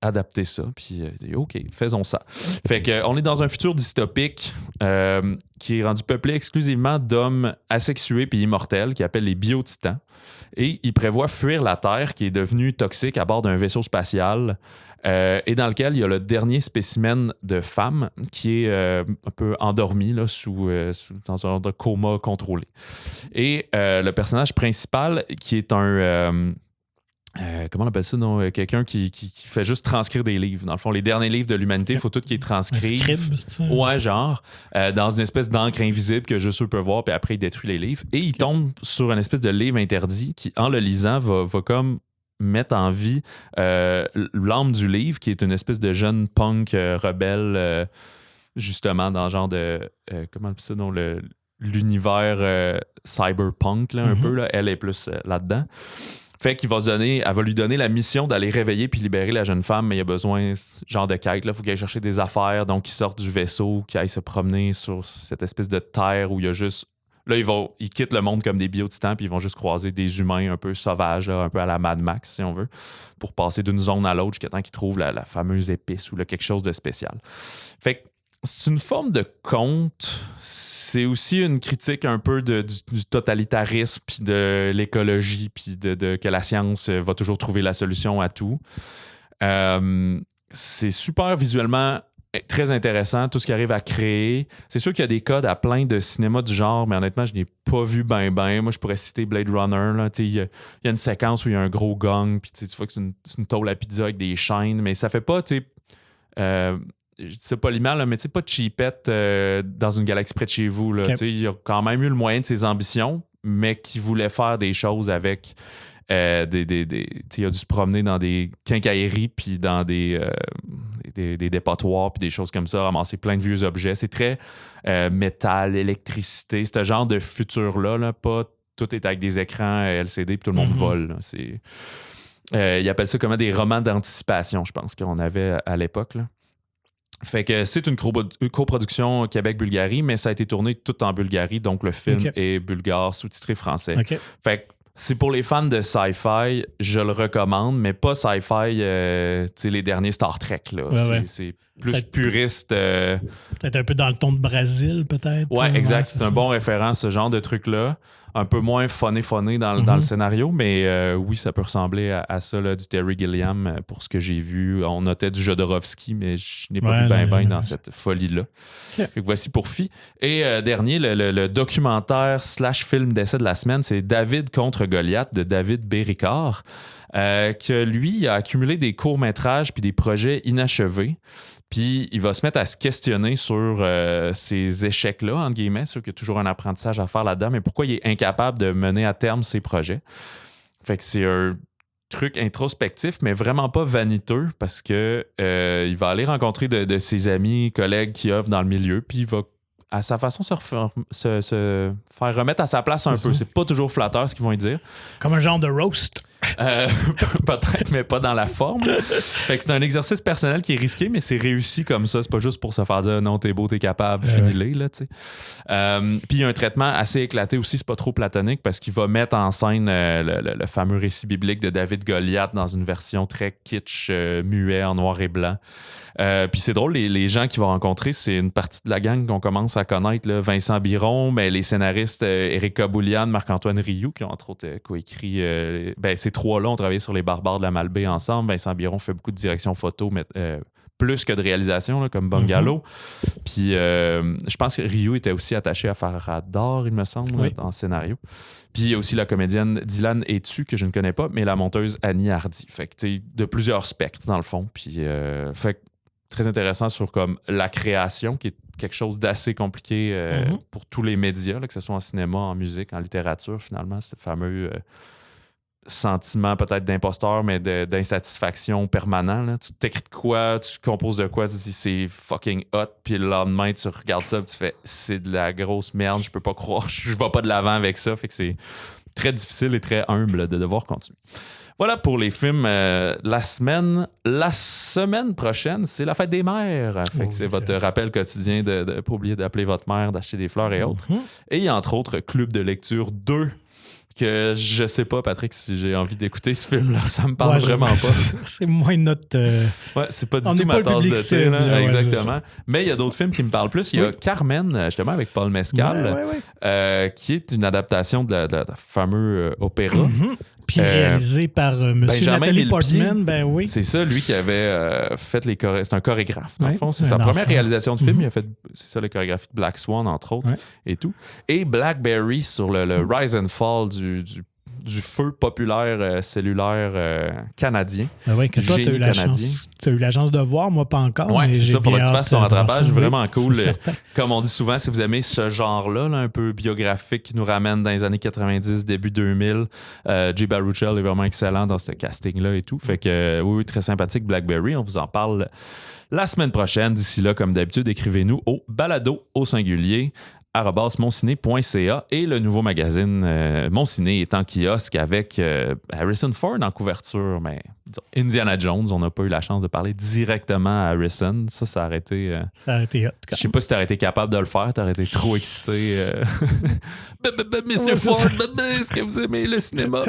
adapter ça, puis OK, faisons ça. Fait que on est dans un futur dystopique qui est rendu peuplé exclusivement d'hommes asexués puis immortels qui appellent les biotitans. Et ils prévoient fuir la Terre qui est devenue toxique à bord d'un vaisseau spatial et dans lequel il y a le dernier spécimen de femme qui est un peu endormi là, dans un genre de coma contrôlé. Et le personnage principal qui est un... comment on appelle ça, non? Quelqu'un qui fait juste transcrire des livres. Dans le fond, les derniers livres de l'humanité, il faut tout qu'ils transcrivent. Scribe, c'est ça? Ouais, genre, dans une espèce d'encre invisible que juste eux peuvent voir, puis après, il détruit les livres. Et il tombe sur une espèce de livre interdit qui, en le lisant, va comme mettre en vie l'âme du livre, qui est une espèce de jeune punk rebelle justement dans le genre de comment on appelle ça, dans l'univers cyberpunk là, un peu là. Elle est plus là-dedans. Fait qu'il elle va lui donner la mission d'aller réveiller puis libérer la jeune femme, mais il y a besoin genre de quête là, faut qu'elle aille chercher des affaires, donc il sortent du vaisseau, qu'il aille se promener sur cette espèce de terre où il y a juste là ils quittent le monde comme des biotitans puis ils vont juste croiser des humains un peu sauvages là, un peu à la Mad Max si on veut, pour passer d'une zone à l'autre jusqu'à temps qu'ils trouvent la fameuse épice ou là, quelque chose de spécial. Fait que c'est une forme de conte. C'est aussi une critique un peu du totalitarisme, puis de l'écologie, puis de que la science va toujours trouver la solution à tout. C'est super visuellement très intéressant, tout ce qu'il arrive à créer. C'est sûr qu'il y a des codes à plein de cinéma du genre, mais honnêtement, je n'ai pas vu ben. Moi, je pourrais citer Blade Runner. Il y a une séquence où il y a un gros gong, puis tu vois que c'est une tôle à pizza avec des chaînes, mais ça fait pas, je dis ça poliment, là, mais tu sais, pas de cheapette dans une galaxie près de chez vous. Là. Okay. Il a quand même eu le moyen de ses ambitions, mais qui voulait faire des choses avec il a dû se promener dans des quincailleries puis dans des dépotoirs puis des choses comme ça, ramasser plein de vieux objets. C'est très métal, électricité, ce genre de futur-là. Là, pas tout est avec des écrans LCD puis tout le monde vole. Là. Ils appellent ça comme des romans d'anticipation, je pense, qu'on avait à l'époque. Là. Fait que c'est une coproduction Québec-Bulgarie, mais ça a été tourné tout en Bulgarie, donc le film est bulgare, sous-titré français. Okay. Fait que c'est pour les fans de sci-fi, je le recommande, mais pas sci-fi, les derniers Star Trek. Là. C'est plus peut-être puriste. Peut-être un peu dans le ton de Brésil, peut-être. Ouais, exact. C'est un bon référent, ce genre de truc-là. Un peu moins phoné dans le scénario, mais oui, ça peut ressembler à ça, là, du Terry Gilliam, pour ce que j'ai vu. On notait du Jodorowsky, mais je n'ai pas vu ben dans cette folie-là. Okay. Fait que voici pour Phi. Et dernier, le documentaire / film d'essai de la semaine, c'est David contre Goliath de David B. Ricard, que lui a accumulé des courts-métrages puis des projets inachevés. Puis il va se mettre à se questionner sur ces échecs-là, entre guillemets, sûr qu'il y a toujours un apprentissage à faire là-dedans, mais pourquoi il est incapable de mener à terme ses projets. Fait que c'est un truc introspectif, mais vraiment pas vaniteux, parce que il va aller rencontrer de ses amis, collègues qui œuvrent dans le milieu, puis il va à sa façon se faire remettre à sa place un peu. C'est pas toujours flatteur ce qu'ils vont lui dire. Comme un genre de roast. Peut-être, mais pas dans la forme. Fait que c'est un exercice personnel qui est risqué, mais c'est réussi comme ça. C'est pas juste pour se faire dire non, t'es beau, t'es capable, finis-les, là, tu sais. Puis il y a un traitement assez éclaté aussi, c'est pas trop platonique, parce qu'il va mettre en scène le fameux récit biblique de David Goliath dans une version très kitsch, muet, en noir et blanc. Puis c'est drôle, les gens qu'il va rencontrer, c'est une partie de la gang qu'on commence à connaître, là. Vincent Biron, mais les scénaristes Éric Kaboulian, Marc-Antoine Rioux, qui ont entre autres coécrit ces trois-là ont travaillé sur Les Barbares de la Malbaie ensemble. Vincent Biron fait beaucoup de direction photo, mais plus que de réalisation, là, comme Bungalow. Puis je pense que Rioux était aussi attaché à faire Radar, il me semble, dans le scénario. Puis il y a aussi la comédienne Dylan Etu, que je ne connais pas, mais la monteuse Annie Hardy. Fait que tu sais, de plusieurs spectres, dans le fond. Puis fait que très intéressant sur comme la création, qui est quelque chose d'assez compliqué pour tous les médias, là, que ce soit en cinéma, en musique, en littérature, finalement, ce fameux sentiment peut-être d'imposteur, mais d'insatisfaction permanent. Là. Tu t'écris de quoi, tu composes de quoi, tu dis c'est fucking hot, puis le lendemain, tu regardes ça, puis tu fais c'est de la grosse merde, je peux pas croire, je vais pas de l'avant avec ça. Fait que c'est très difficile et très humble de devoir continuer. Voilà pour les films la semaine. La semaine prochaine, c'est la fête des mères. Fait que c'est votre rappel quotidien de ne pas oublier d'appeler votre mère, d'acheter des fleurs et autres. Et il y a entre autres Club de lecture 2, que je sais pas, Patrick, si j'ai envie d'écouter ce film-là. Ça me parle vraiment pas. C'est moins notre... Ouais, c'est pas du tout ma tasse de thé. Là. Exactement. Mais il y a d'autres films qui me parlent plus. Il y a Carmen, justement, avec Paul Mescal, qui est une adaptation de fameux opéra. Puis réalisé par Monsieur Nathalie Portman, C'est ça, lui qui avait fait les chorégraphies. C'est un chorégraphe, dans le fond. C'est sa première réalisation de film. Il a fait, c'est ça, les chorégraphies de Black Swan, entre autres, et tout. Et Blackberry sur le Rise and Fall du feu populaire cellulaire canadien. Ben oui, que toi, tu as eu la chance. Tu as eu la chance de voir, moi pas encore. Oui, c'est ça, il faudrait que tu fasses ton rattrapage. Vraiment cool. Certain. Comme on dit souvent, si vous aimez ce genre-là, un peu biographique qui nous ramène dans les années 90, début 2000, Jay Baruchel est vraiment excellent dans ce casting-là et tout. Fait que oui, très sympathique, Blackberry. On vous en parle la semaine prochaine. D'ici là, comme d'habitude, écrivez-nous au balado au singulier @monciné.ca et le nouveau magazine Mon Ciné est en kiosque avec Harrison Ford en couverture, mais disons, Indiana Jones, on n'a pas eu la chance de parler directement à Harrison. Ça aurait été... Ça aurait été hot. Je sais pas si t'aurais été capable de le faire, t'aurais été trop excité. Monsieur Ford, est-ce que vous aimez le cinéma?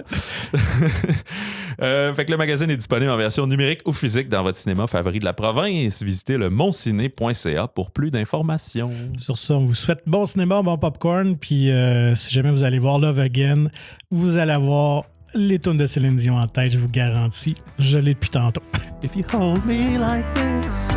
Fait que le magazine est disponible en version numérique ou physique dans votre cinéma favori de la province. Visitez le monciné.ca pour plus d'informations. Sur ça, on vous souhaite bon cinéma, bon popcorn, puis si jamais vous allez voir Love Again, vous allez avoir les tunes de Céline Dion en tête, je vous garantis. Je l'ai depuis tantôt. If you hold me like this